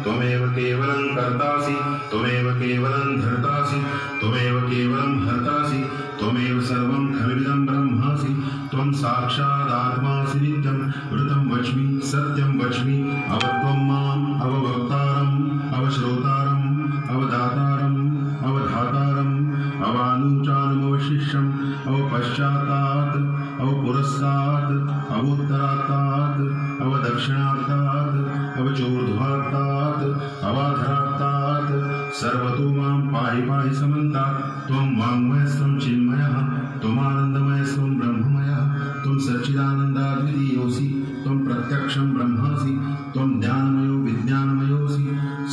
त्वमेव केवलं कर्तासि त्वमेव केवलं धर्तासि त्वमेव केवलं हर्तासि त्वमेव सर्वं खल्विदं ब्रह्मासि त्वं साक्षादात्मासि नित्यं वृतं वच्मि सत्यं वच्मि अवत्वं माम् अववक्तारम् अवश्रोतारम् अवदातारम् अवधातारम् अवानुचानमवशिष्यम् अवपश्चातात् अवपुरस्तात् अवोत्तरात्तात् अवदक्षिणात्तात् अवचोर्ध्वात्तात् अवाधरात्तात् सर्वतो मां पाहि पाहि समन्तात् त्वं वाङ्मयस्त्वं चिन्मयः त्वमानन्दमयस्त्वं ब्रह्ममयः त्वं सच्चिदानन्दाद्वितीयोऽसि त्वं प्रत्यक्षं ब्रह्मासि त्वं ज्ञानमयो विज्ञानमयोऽसि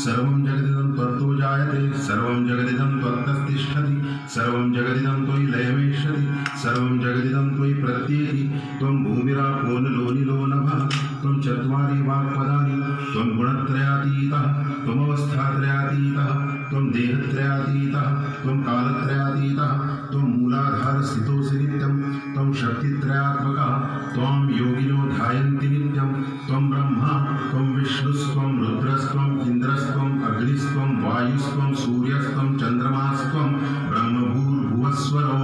सर्वं जगदिदं त्वत्तो जायते सर्वं जगदिदं त्वत्तस्तिष्ठति सर्वं जगदिदं त्वयि लयमेष्यति सर्वं जगदिदं त्वयि प्रत्येति त्वं भूमिरापो नलो नभः त्वं चत्वारि वाक्पदानि त्वं गुणत्रयातीतः त्वमवस्थात्रयातीतः त्वं देहत्रयातीतः त्वं कालत्रयातीतः त्वं मूलाधारस्थितोऽसि नित्यं त्वं शक्तित्रयात्मकः त्वां योगिनो ध्यायन्ति नित्यं त्वं ब्रह्मा त्वं विष्णुस्त्वं रुद्रस्त्वं इन्द्रस्त्वं अग्निस्त्वं वायुस्त्वं सूर्यस्त्वं चन्द्रमास्त्वं ब्रह्मभूर्भुवस्वरो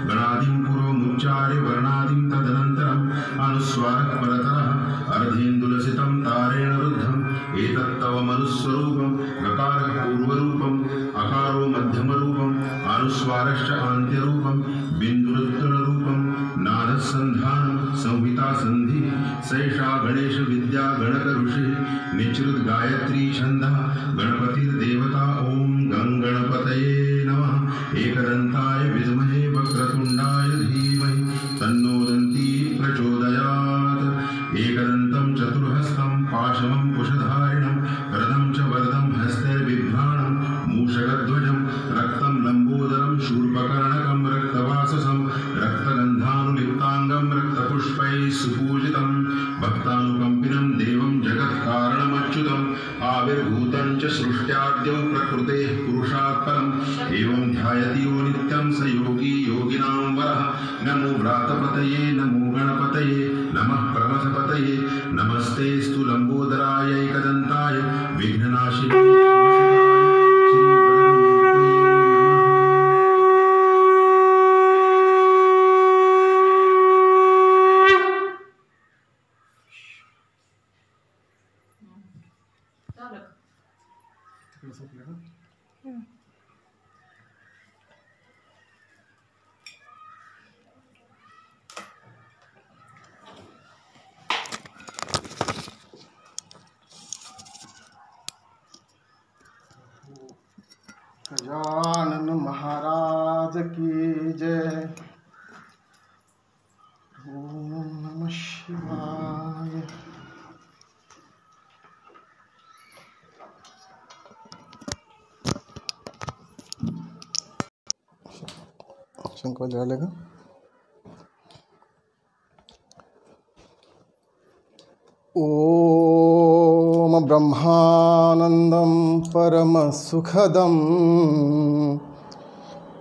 गणादिं पुरोमुच्चार्य वर्णादिं तदनन्तरम् अनुस्वारः परतरः अर्धेन्दुलसितं तारेण रुद्धम् एतत्तव मनुस्वरूपं गकारः पूर्वरूपम् अकारो मध्यमरूपम् अनुस्वारश्च अन्त्यरूपं बिन्दुरुत्तररूपं नादसन्धानं संहिता सन्धि सैषा गणेश विद्या गणक ऋषिः निचृत गायत्री छन्दः गणपतिर्देवता ॐ गणपतये नमः एकदन्ताय विद्महे वक्रतुण्डाय धीमहि तन्नो दन्ती प्रचोदयात् एकदन्तं चतुर्हस्तं पाशमं कुशधारिणं करदं च वरदं हस्तैर्बिभ्राणं मूषकध्वजं रक्तं लम्बोदरं शूर्पकर्णकं रक्तवाससं रक्तगन्धानुलिप्ताङ्गं रक्तपुष्पैः सुपूजितं भक्तानुकम्पिनं देवं जगत्कारणमच्युतम् आविर्भूतं च सृष्ट्याद्यौ प्रकृतेः पुरुषात् परम् एवं ध्यायति यो नित्यं स योगी योगिनां वरः नमो व्रातपतये नमो गणपतये नमः प्रमथपतये नमस्तेऽस्तु लम्बोदराय एकदन्ताय विघ्ननाशिने गजानन महाराज की जय। ओम नमः शिवाय। शंकर जला लेगा। ओम ब्रह्मानंदं परमसुखदं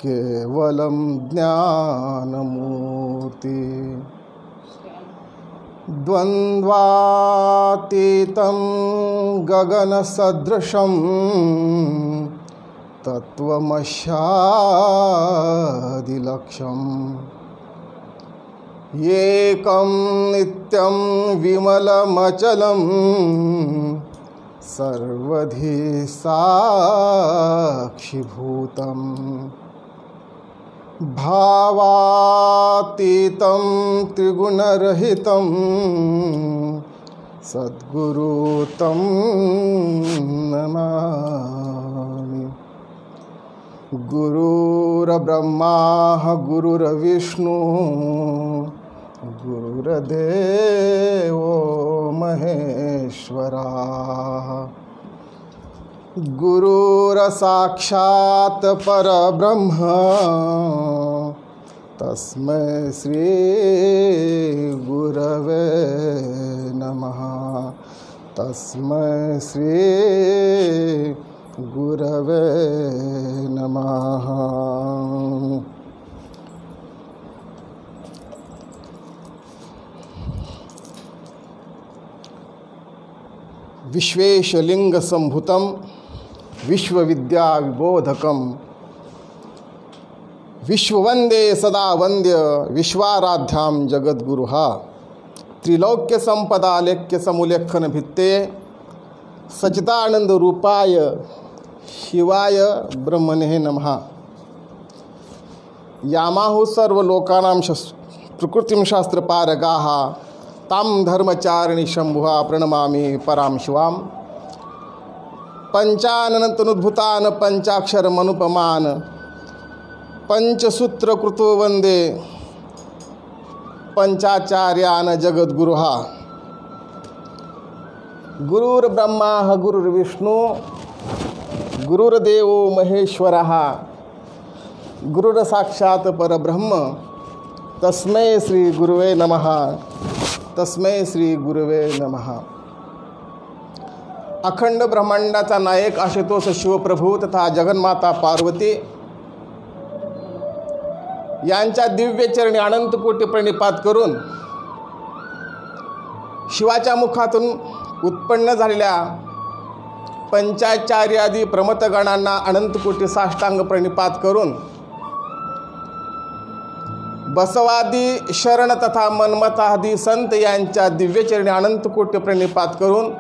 केवलं ज्ञानमूर्ति द्वन्द्वातीतं गगनसदृशं तत्त्वमस्यादिलक्ष्यम् एकं नित्यं विमलमचलं सर्वधी साक्षिभूतं भावातीतं त्रिगुणरहितं सद्गुरु तं नमामि। गुरुर्ब्रह्मा गुरुर्विष्णु गुरुर्देवो महेश्वरा गुरुर्साक्षात् परब्रह्म तस्मै श्री गुरवे नमः। तस्मै श्री गुरवे नमः। विश्वेशलिंगसंभूतं विश्वविद्याविबोधकं विश्ववंदे सदा वंद्य विश्वाराध्यां जगद्गुरुः त्रिलोक्यसंपदालेख्यसमुल्लेखनभित्ते सच्चिदानंदरूपाय शिवाय ब्रह्मणे नमः। यामाहु सर्वलोकानां प्रकृतिं शास्त्रपारगाः तां धर्मचारिणी शंभुः प्रणमामि परां शिवां। पंचाननतनुद्भुतान् पंचाक्षरमनुपमान् पंचसूत्रकृतो वंदे पंचाचार्यान् जगद्गुरुः। गुरुर्ब्रह्मा गुरुर्विष्णु गुरुर्देवो महेश्वरः गुरुर्साक्षात् परब्रह्म तस्मै श्री गुरुवे नमः। तस्मै श्री गुरुवे नमः। अखंड ब्रह्मांडाचा नायक आशुतोष शिवप्रभू तथा जगन्माता पार्वती यांच्या दिव्य चरणी अनंत कोटी प्रणिपात करून शिवाच्या मुखातून उत्पन्न झालेल्या पंचाचार्यादी प्रमथगणांना अनंत कोटी साष्टांग प्रणिपात करून बसवादी शरण तथा मनमतादी संत यांच्या दिव्यचरणी अनंत कोटी प्रणिपात करून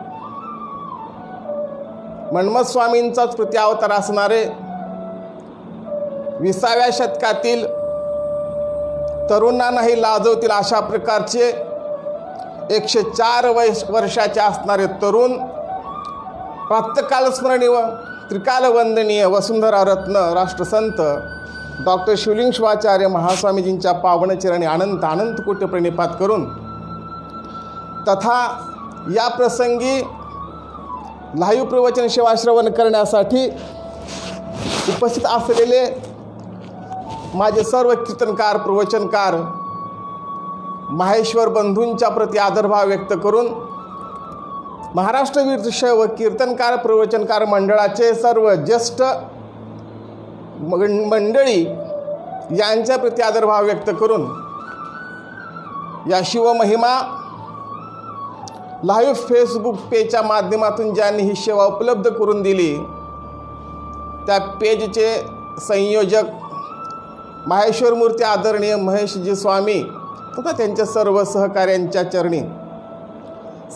मन्मथ स्वामींचाच प्रत्यावतार असणारे 20व्या शतकातील तरुणांनाही लाजवतील अशा प्रकारचे 104 वर्षाचे असणारे तरुण प्रातःकाल स्मरणीय त्रिकाल वंदनीय वसुंधरा रत्न राष्ट्रसंत डॉक्टर शिवलिंग शिवाचार्य महास्वामीजींच्या पावनचरणी अनंत अनंत कोटी प्रणिपात करून तथा या प्रसंगी लाईव्ह प्रवचन सेवा श्रवण करण्यासाठी उपस्थित असलेले माझे सर्व कीर्तनकार प्रवचनकार माहेश्वर बंधूंच्या प्रति आदरभाव व्यक्त करून महाराष्ट्र वीर शैव कीर्तनकार प्रवचनकार मंडळाचे सर्व ज्येष्ठ मंडळी यांच्या प्रति आदरभाव व्यक्त करून या शिवमहिमा लाईव्ह फेसबुक पेजच्या माध्यमातून ज्यांनी ही सेवा उपलब्ध करून दिली त्या पेजचे संयोजक माहेश्वर मूर्ती आदरणीय महेशजी स्वामी तथा त्यांच्या सर्व सहकाऱ्यांच्या चरणी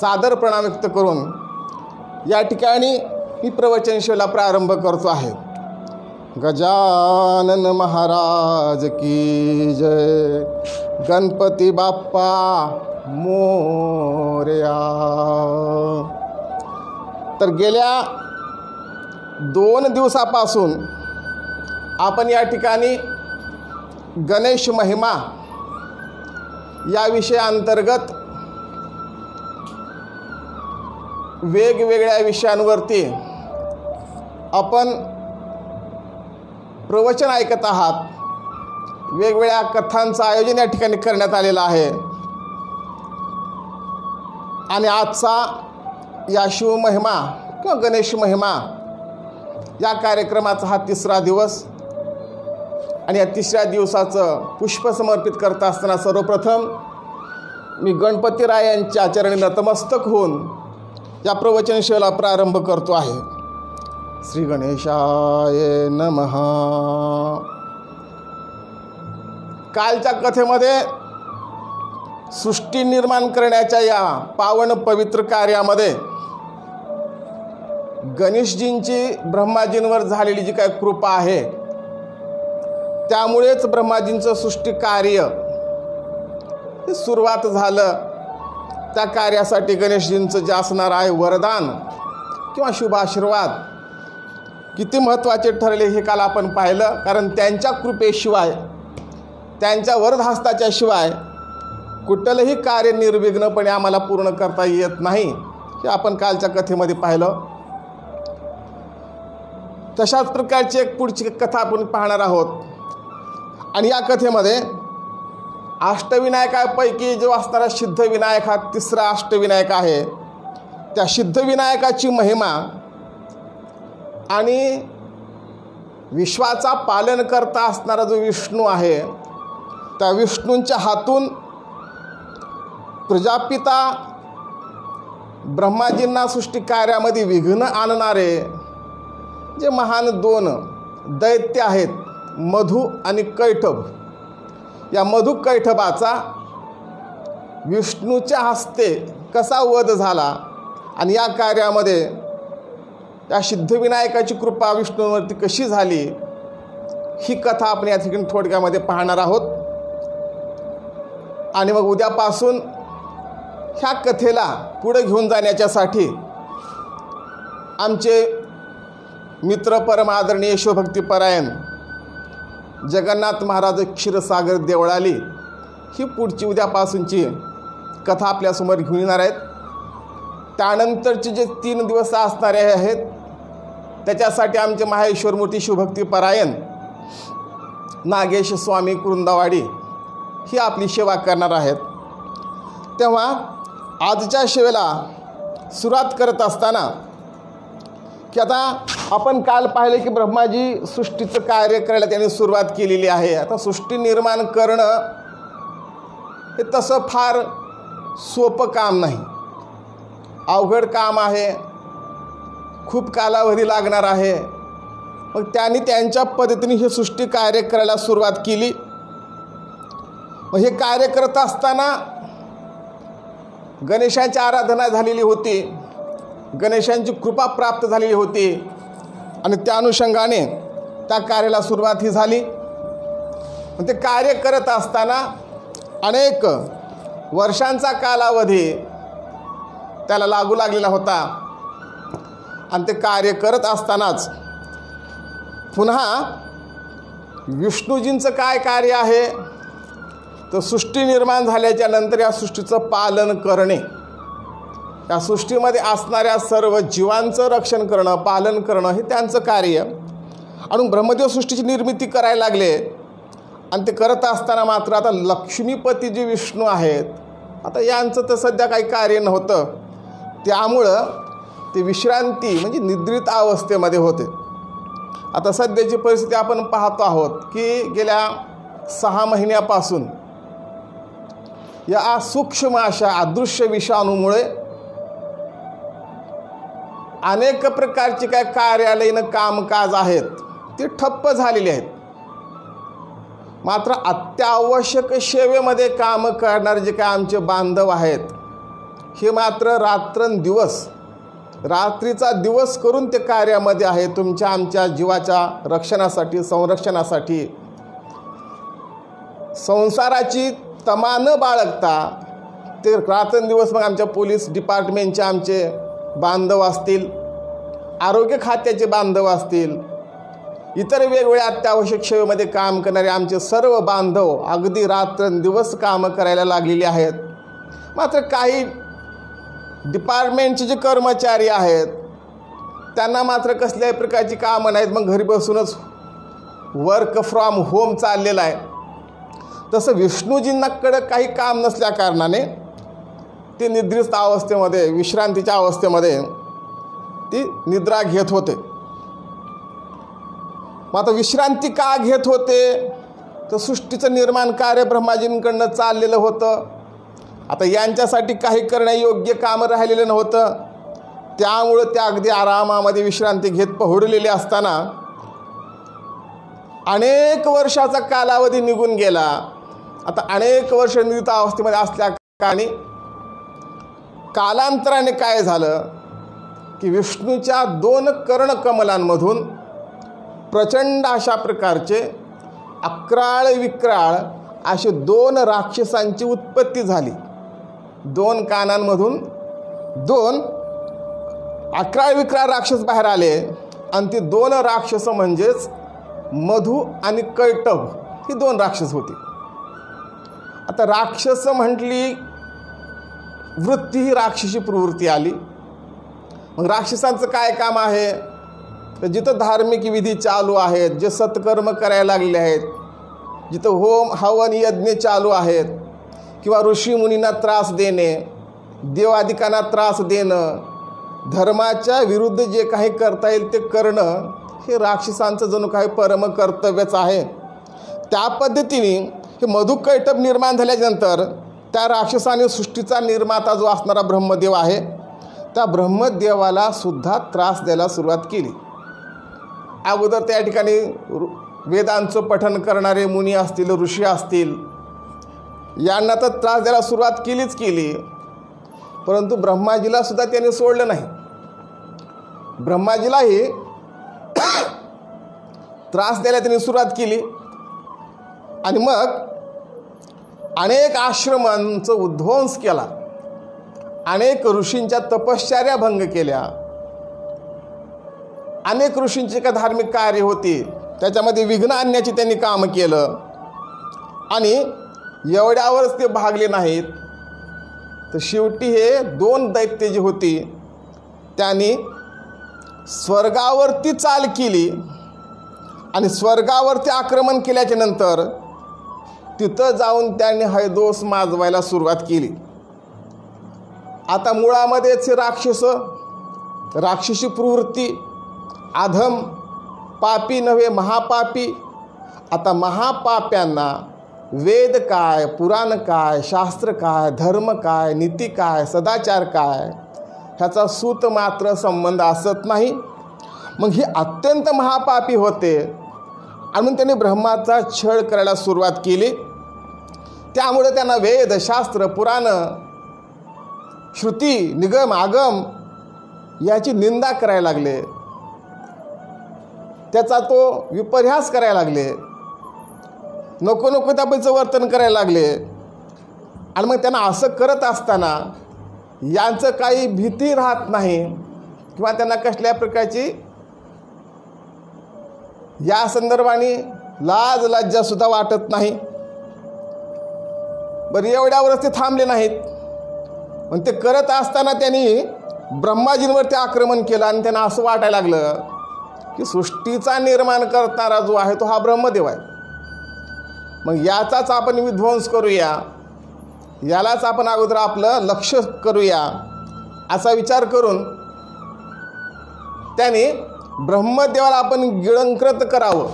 सादर प्रणाम व्यक्त करून या ठिकाणी ही प्रवचन सेवेला प्रारंभ करतो आहे। गजानन महाराज की जय। गणपती बाप्पा मोरया। तर गेल्या 2 दिवसापासून आपण या ठिकाणी गणेश महिमा या विषयाअंतर्गत वेगवेगळ्या विषयांवरती आपण प्रवचन ऐकत आहात। वेगवेगळ्या कथांचं आयोजन या ठिकाणी करण्यात आलेलं आहे आणि आजचा या शिवमहिमा किंवा गणेश महिमा या कार्यक्रमाचा हा 3रा दिवस आणि या 3ऱ्या दिवसाचं पुष्प समर्पित करत असताना सर्वप्रथम मी गणपतीरायांच्या चरणी नतमस्तक होऊन या प्रवचन सेवेला प्रारंभ करतो आहे। श्री गणेशाय नमः। कालच्या कथेमध्ये सृष्टी निर्माण करण्याच्या या पावन पवित्र कार्यामध्ये गणेशजींची ब्रह्माजींवर झालेली जी काही कृपा आहे त्यामुळेच ब्रह्माजींचं सृष्टी कार्य सुरुवात झालं। त्या कार्यासाठी गणेशजींचं जे असणार आहे वरदान किंवा शुभ आशीर्वाद किती महत्त्वाचे ठरले हे काल आपण पाहिलं। कारण त्यांच्या कृपेशिवाय त्यांच्या वरदहस्ताच्या शिवाय कुठलंही कार्य निर्विघ्नपणे आम्हाला पूर्ण करता येत नाही हे आपण कालच्या कथेमध्ये पाहिलं। तशाच प्रकारची एक पुढची कथा आपण पाहणार आहोत आणि या कथेमध्ये अष्टविनायकापैकी जो असणारा सिद्धविनायक हा 3रा अष्टविनायक आहे। त्या सिद्धविनायकाची महिमा आणि विश्वाचा पालन करता असणारा जो विष्णू आहे त्या विष्णूंच्या हातून प्रजापिता ब्रह्माजींना सृष्टी कार्यामध्ये विघ्न आणणारे जे महान दोन दैत्य आहेत, मधु आणि कैटभ, या मधु कैटभाचा विष्णूच्या हस्ते कसा वध झाला आणि या कार्यामध्ये या सिद्धिविनायकाची कृपा विष्णूवरती कशी झाली, ही कथा आपण या ठिकाणी थोडक्यामध्ये पाहणार आहोत. आणि मग उद्यापासून ह्या कथेला पुढे घेऊन जाण्याच्यासाठी आमचे मित्र परम आदरणीय शिवभक्तीपरायण जगन्नाथ महाराज क्षीरसागर देवळाली ही पुढची उद्यापासूनची कथा आपल्यासमोर घेऊन येणार आहेत. त्यानंतरचे जे 3 दिवस असणारे आहेत त्याच्यासाठी आमचे माहेश्वरमूर्ती शिवभक्तीपरायण नागेश स्वामी कुरुंदावाडी ही आपली सेवा करणार आहेत. तेव्हा आजच्या सेवेला सुरुवात करत असताना की आता आपण काल पाहिले की ब्रह्माजी सृष्टीचं कार्य करायला त्यांनी सुरुवात केलेली आहे. आता सृष्टी निर्माण करणं हे तसं फार सोपं काम नाही, अवघड काम आहे, खूप कालावधी लागणार आहे. मग त्यांनी त्यांच्या पद्धतीने हे सृष्टी कार्य करायला सुरुवात केली. मग हे कार्य करत असताना गणेशांची आराधना झालेली होती, गणेशांची कृपा प्राप्त झालेली होती आणि त्या अनुषंगाने त्या कार्याला सुरुवात ही झाली. ते कार्य करत असताना अनेक वर्षांचा कालावधी त्याला लागू लागलेला होता आणि ते कार्य करत असतानाच पुन्हा विष्णूजींचं काय कार्य आहे तर सृष्टी निर्माण झाल्याच्या नंतर या सृष्टीचं पालन करणे, या सृष्टीमध्ये असणाऱ्या सर्व जीवांचं रक्षण करणं, पालन करणं हे त्यांचं कार्य. आणि ब्रह्मदेव सृष्टीची निर्मिती करायला लागले आणि ते करत असताना मात्र आता लक्ष्मीपती जे विष्णू आहेत आता यांचं तर सध्या काही कार्य नव्हतं, त्यामुळं ते विश्रांती म्हणजे निद्रित अवस्थेमध्ये होते. आता सध्याची परिस्थिती आपण पाहतो आहोत की गेल्या 6 महिन्यापासून या सूक्ष्म अशा अदृश्य विषाणूमुळे अनेक प्रकारचे काय कार्यालयीन कामकाज आहेत ते ठप्प झालेले आहेत. मात्र अत्यावश्यक सेवेमध्ये काम करणारे जे काय आमचे बांधव आहेत हे मात्र रात्रंदिवस रात्रीचा दिवस करून ते कार्यामध्ये आहे. तुमच्या आमच्या जीवाच्या रक्षणासाठी, संरक्षणासाठी, संसाराची तमा न बाळगता ते रात्रंदिवस मग आमच्या पोलीस डिपार्टमेंटचे आमचे बांधव असतील, आरोग्य खात्याचे बांधव असतील, इतर वेगवेगळ्या अत्यावश्यक सेवेमध्ये काम करणारे आमचे सर्व बांधव अगदी रात्रंदिवस कामं करायला लागलेले आहेत. मात्र काही डिपार्टमेंटचे जे कर्मचारी आहेत त्यांना मात्र कसल्याही प्रकारची कामं नाहीत, मग घरी बसूनच वर्क फ्रॉम होम चाललेलं आहे. तसं विष्णूजींकडे काही काम नसल्या कारणाने ते निद्रित अवस्थेमध्ये, विश्रांतीच्या अवस्थेमध्ये ती निद्रा घेत होते. मग आता विश्रांती का घेत होते तर सृष्टीचं निर्माण कार्य ब्रह्माजींकडनं चाललेलं होतं. आता यांच्यासाठी काही करणं योग्य कामं राहिलेलं नव्हतं, त्यामुळं त्या अगदी आरामामध्ये विश्रांती घेत पहुडलेले असताना अनेक वर्षाचा कालावधी निघून गेला. आता अनेक वर्ष निद्रित अवस्थेमध्ये असल्या कारणाने कालांतराने काय झालं की विष्णूच्या 2 कर्णकमलांमधून प्रचंड अशा प्रकारचे अक्राळ विक्राळ असे 2 राक्षसांची उत्पत्ती झाली. 2 कानांमधून 2 अक्राळ विक्राळ राक्षस बाहेर आले आणि ती 2 राक्षस म्हणजेच मधु आणि कैटभ ही 2 राक्षस होती. आता राक्षस म्हटली वृत्ती ही राक्षसी प्रवृत्ती आली. मग राक्षसांचं काय काम आहे तर जिथं धार्मिक विधी चालू आहेत, जे सत्कर्म करायला लागले आहेत, जिथं होम हवन यज्ञ चालू आहेत किंवा ऋषीमुनींना त्रास देणे, देवादिकांना त्रास देणं, धर्माच्या विरुद्ध जे काही करता येईल ते करणं हे राक्षसांचं जणू काही परम कर्तव्यच आहे. त्या पद्धतीने हे मधु कैटभ निर्माण झाल्यानंतर त्या राक्षसाने सृष्टीचा निर्माता जो असणारा ब्रह्मदेव आहे त्या ब्रह्मदेवाला सुद्धा त्रास द्यायला सुरुवात केली. अगोदर त्या ठिकाणी वेदांचं पठन करणारे मुनी असतील, ऋषी असतील, यांना तर त्रास द्यायला सुरुवात केलीच केली, परंतु ब्रह्माजीला सुद्धा त्यांनी सोडलं नाही. ब्रह्माजीलाही त्रास द्यायला त्यांनी सुरुवात केली आणि मग अनेक आश्रमांचा उद्ध्वंस केला, अनेक ऋषींच्या तपश्चर्या भंग केल्या, अनेक ऋषींची का धार्मिक कार्य होती त्याच्यामध्ये विघ्न आणण्याची त्यांनी काम केलं. आणि एवढ्यावरच ते भागले नाहीत, तर शेवटी हे 2 दैत्य जी होती त्यांनी स्वर्गावरती चाल केली आणि स्वर्गावरती आक्रमण केल्याच्या नंतर तिथं जाऊन त्यांनी हैदोस माजवायला सुरुवात केली. आता मुळामध्येच राक्षसी प्रवृत्ती, अधम, पापी नव्हे महापापी. आता महापाप्यांना वेद काय, पुराण काय, शास्त्र काय, धर्म काय, नीती काय, सदाचार काय ह्याचा सूत मात्र संबंध असत नाही. मग ही अत्यंत महापापी होते आणि मग त्यांनी ब्रह्माचा छळ करायला सुरुवात केली. त्यामुळे त्यांना वेद, शास्त्र, पुराण, श्रुती, निगम, आगम याची निंदा करायला लागले, त्याचा तो विपर्यास करायला लागले, नको नको त्यापैचं वर्तन करायला लागले. आणि मग त्यांना असं करत असताना यांचं काही भीती राहत नाही किंवा त्यांना कसल्या प्रकारची या संदर्भाने लाज लज्जासुद्धा वाटत नाही. बरं, एवढ्यावरच ते थांबले नाहीत. पण ते करत असताना त्यांनी ब्रह्माजींवरती आक्रमण केलं आणि त्यांना असं वाटायला लागलं की सृष्टीचा निर्माण करणारा जो आहे तो हा ब्रह्मदेव आहे. मग याचाच आपण विध्वंस करूया, यालाच आपण अगोदर आपलं लक्ष करूया असा विचार करून त्यांनी ब्रह्मदेवाला आपण गिळंकृत करावं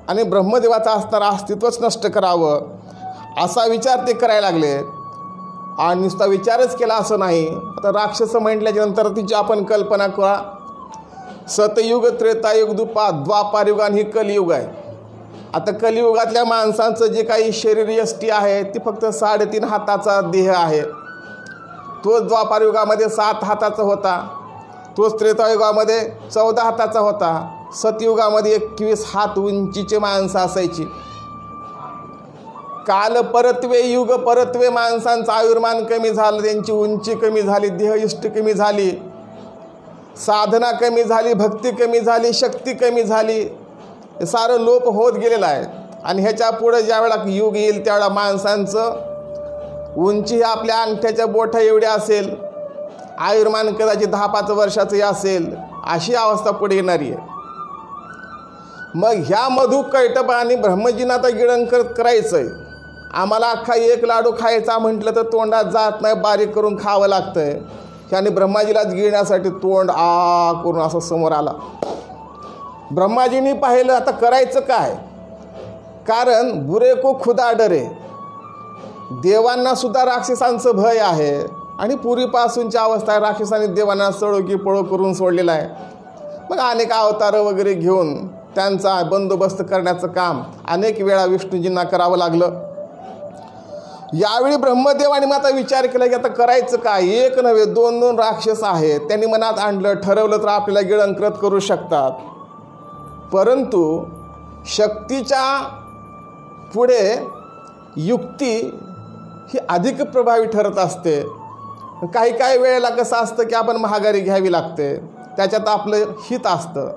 आणि ब्रह्मदेवाचं असणारं अस्तित्वच नष्ट करावं असा विचार ते करायला लागले. आणि नुसता विचारच केला असं नाही, आता राक्षस म्हटल्याच्यानंतर तिची आपण कल्पना करा. सतयुग, त्रेतायुग, द्वापारयुग आणि ही कलियुग आहे. आता कलियुगातल्या माणसांचं जे काही शरीरयष्टी आहे ती फक्त 3.5 हाताचा देह आहे. तोच द्वापारयुगामध्ये 7 हाताचा होता, तोच त्रेतायुगामध्ये 14 हाताचा होता, सतयुगामध्ये 21 हात उंचीचे माणसं असायची. काल परत्वे, युग परत्वे माणसांचं आयुर्मान कमी झालं, त्यांची उंची कमी झाली, देहयष्टी कमी झाली, साधना कमी झाली, भक्ती कमी झाली, शक्ती कमी झाली, हे सारं लोप होत गेलेलं आहे. आणि ह्याच्या पुढे ज्यावेळा युग येईल त्यावेळा माणसांचं उंची आपल्या अंगठ्याच्या बोटा एवढी असेल, आयुर्मान कदाचित 10-5 वर्षाचं असेल, अशी अवस्था पुढे येणारी आहे. मग ह्या मधु कैटभ आणि ब्रह्मजींना आता गिळंकृत करायचं आहे. आम्हाला अख्खा 1 लाडू खायचा म्हटलं तर तोंडात जात नाही, बारीक करून खावं लागतंय. ह्याने ब्रह्माजीलाच गिळण्यासाठी तोंड करून असं समोर आला. ब्रह्माजींनी पाहिलं आता करायचं काय, कारण बुरे को खुदा डरे, देवांना सुद्धा राक्षसांचं भय आहे आणि पूर्वीपासूनची अवस्था आहे, राक्षसांनी देवांना सळो की पळो करून सोडलेला आहे. मग अनेक अवतार वगैरे घेऊन त्यांचा बंदोबस्त करण्याचं काम अनेक वेळा विष्णूजींना करावं लागलं. यावेळी ब्रह्मदेवाने मग आता विचार केला की आता करायचं काय, 1 नव्हे 2 राक्षस आहेत. त्यांनी मनात आणलं, ठरवलं तर आपल्याला गिळंकृत करू शकतात, परंतु शक्तीच्या पुढे युक्ती ही अधिक प्रभावी ठरत असते. काही वेळेला कसं असतं की आपण महागारी घ्यावी लागते, त्याच्यात आपलं हित असतं.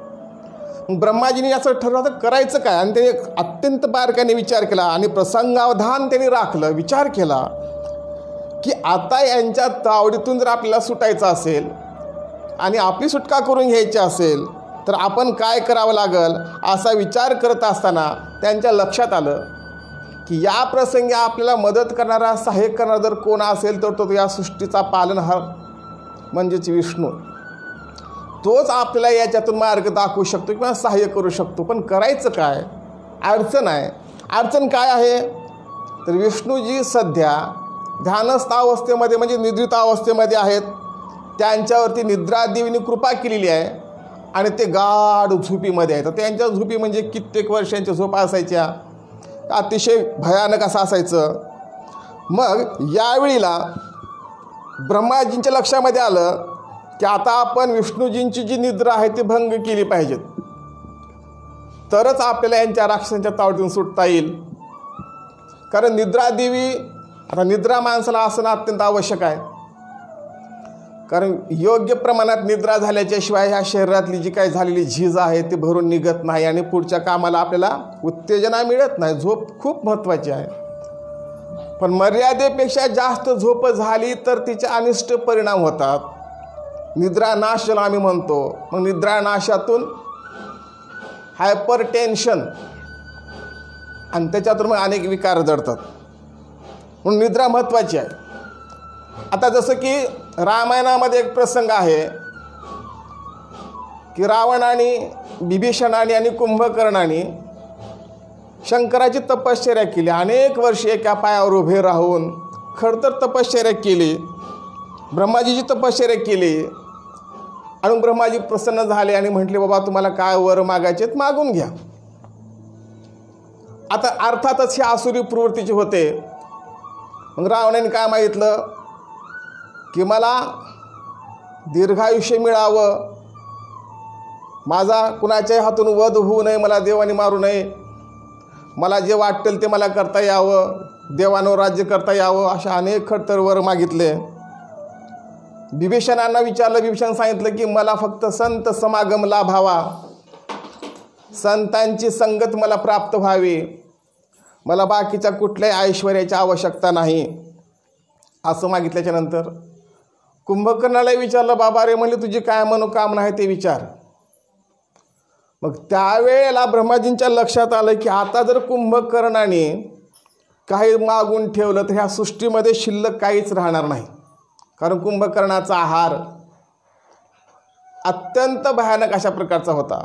ब्रह्माजींनी असं ठरवलं तर करायचं काय, आणि त्याने अत्यंत बारकाईने विचार केला आणि प्रसंगावधान त्यांनी राखलं. विचार केला की आता यांच्या तावडीतून जर आपल्याला सुटायचं असेल आणि आपली सुटका करून घ्यायची असेल तर आपण काय करावं लागेल असा विचार करत असताना त्यांच्या लक्षात आलं की या प्रसंगी आपल्याला मदत करणारा, सहाय्य करणारा जर कोण असेल तर तो या सृष्टीचा पालनहार म्हणजेच विष्णू. तोच आपल्याला याच्यातून मार्ग दाखवू शकतो किंवा सहाय्य करू शकतो. पण करायचं काय, अडचण आहे. अडचण काय आहे तर विष्णूजी सध्या ध्यानस्थ अवस्थेमध्ये म्हणजे निद्रित अवस्थेमध्ये आहेत. त्यांच्यावरती निद्रादेवीने कृपा केलेली आहे आणि ते गाढ झोपीमध्ये आहेत. तर त्यांच्या झोपी म्हणजे कित्येक वर्षांच्या झोपा असायच्या, अतिशय भयानक असं असायचं. मग यावेळीला ब्रह्माजींच्या लक्षामध्ये आलं की आता आपण विष्णूजींची जी निद्रा आहे ती भंग केली पाहिजेत, तरच आपल्याला यांच्या राक्षसांच्या तावडीतून सुटता येईल. कारण निद्रादेवी, आता निद्रा माणसाला असणं अत्यंत आवश्यक आहे. कारण योग्य प्रमाणात निद्रा झाल्याच्या शिवाय ह्या शरीरातली जी काही झालेली झीज आहे ती भरून निघत नाही आणि पुढच्या कामाला आपल्याला उत्तेजना मिळत नाही. झोप खूप महत्त्वाची आहे, पण मर्यादेपेक्षा जास्त झोप झाली तर तिचे अनिष्ट परिणाम होतात. निद्रानाश ज्याला आम्ही म्हणतो. मग निद्रानाशातून हायपर टेन्शन आणि त्याच्यातून मग अनेक विकार जडतात. म्हणून निद्रा महत्त्वाची आहे. आता जसं की रामायणामध्ये एक प्रसंग आहे की रावणाने, बिभीषणाने आणि कुंभकर्णाने शंकराची तपश्चर्या केली. अनेक वर्षे एका पायावर उभे राहून खडतर तपश्चर्या केली, ब्रह्माजीची तपश्चर्या केली. आणि ब्रह्माजी प्रसन्न झाले आणि म्हटले, बाबा तुम्हाला काय वर मागायचे मागून घ्या. आता अर्थातच हे आसुरी प्रवृत्तीचे होते. मग रावणाने काय मागितलं की मला दीर्घायुष्य मिळावं, माझा कुणाच्याही हातून वध होऊ नये, मला देवाने मारू नये, मला जे वाटेल ते मला करता यावं, देवांवर राज्य करता यावं, अशा अनेक खडतर वर मागितले. बिभीषणांना विचारलं, बिभीषण सांगितलं की मला फक्त संत समागम लाभावा, संतांची संगत मला प्राप्त व्हावी, मला बाकीच्या कुठल्याही ऐश्वर्याची आवश्यकता नाही. असं मागितल्याच्या नंतर कुंभकर्णालाही विचारलं, बाबा रे म्हणले तुझी काय मनोकामना आहे ते विचार. मग त्यावेळेला ब्रह्माजींच्या लक्षात आलं की आता जर कुंभकर्णाने काही मागून ठेवलं तर ह्या सृष्टीमध्ये शिल्लक काहीच राहणार नाही. कारण कुंभकर्णाचा आहार अत्यंत भयानक अशा प्रकारचा होता.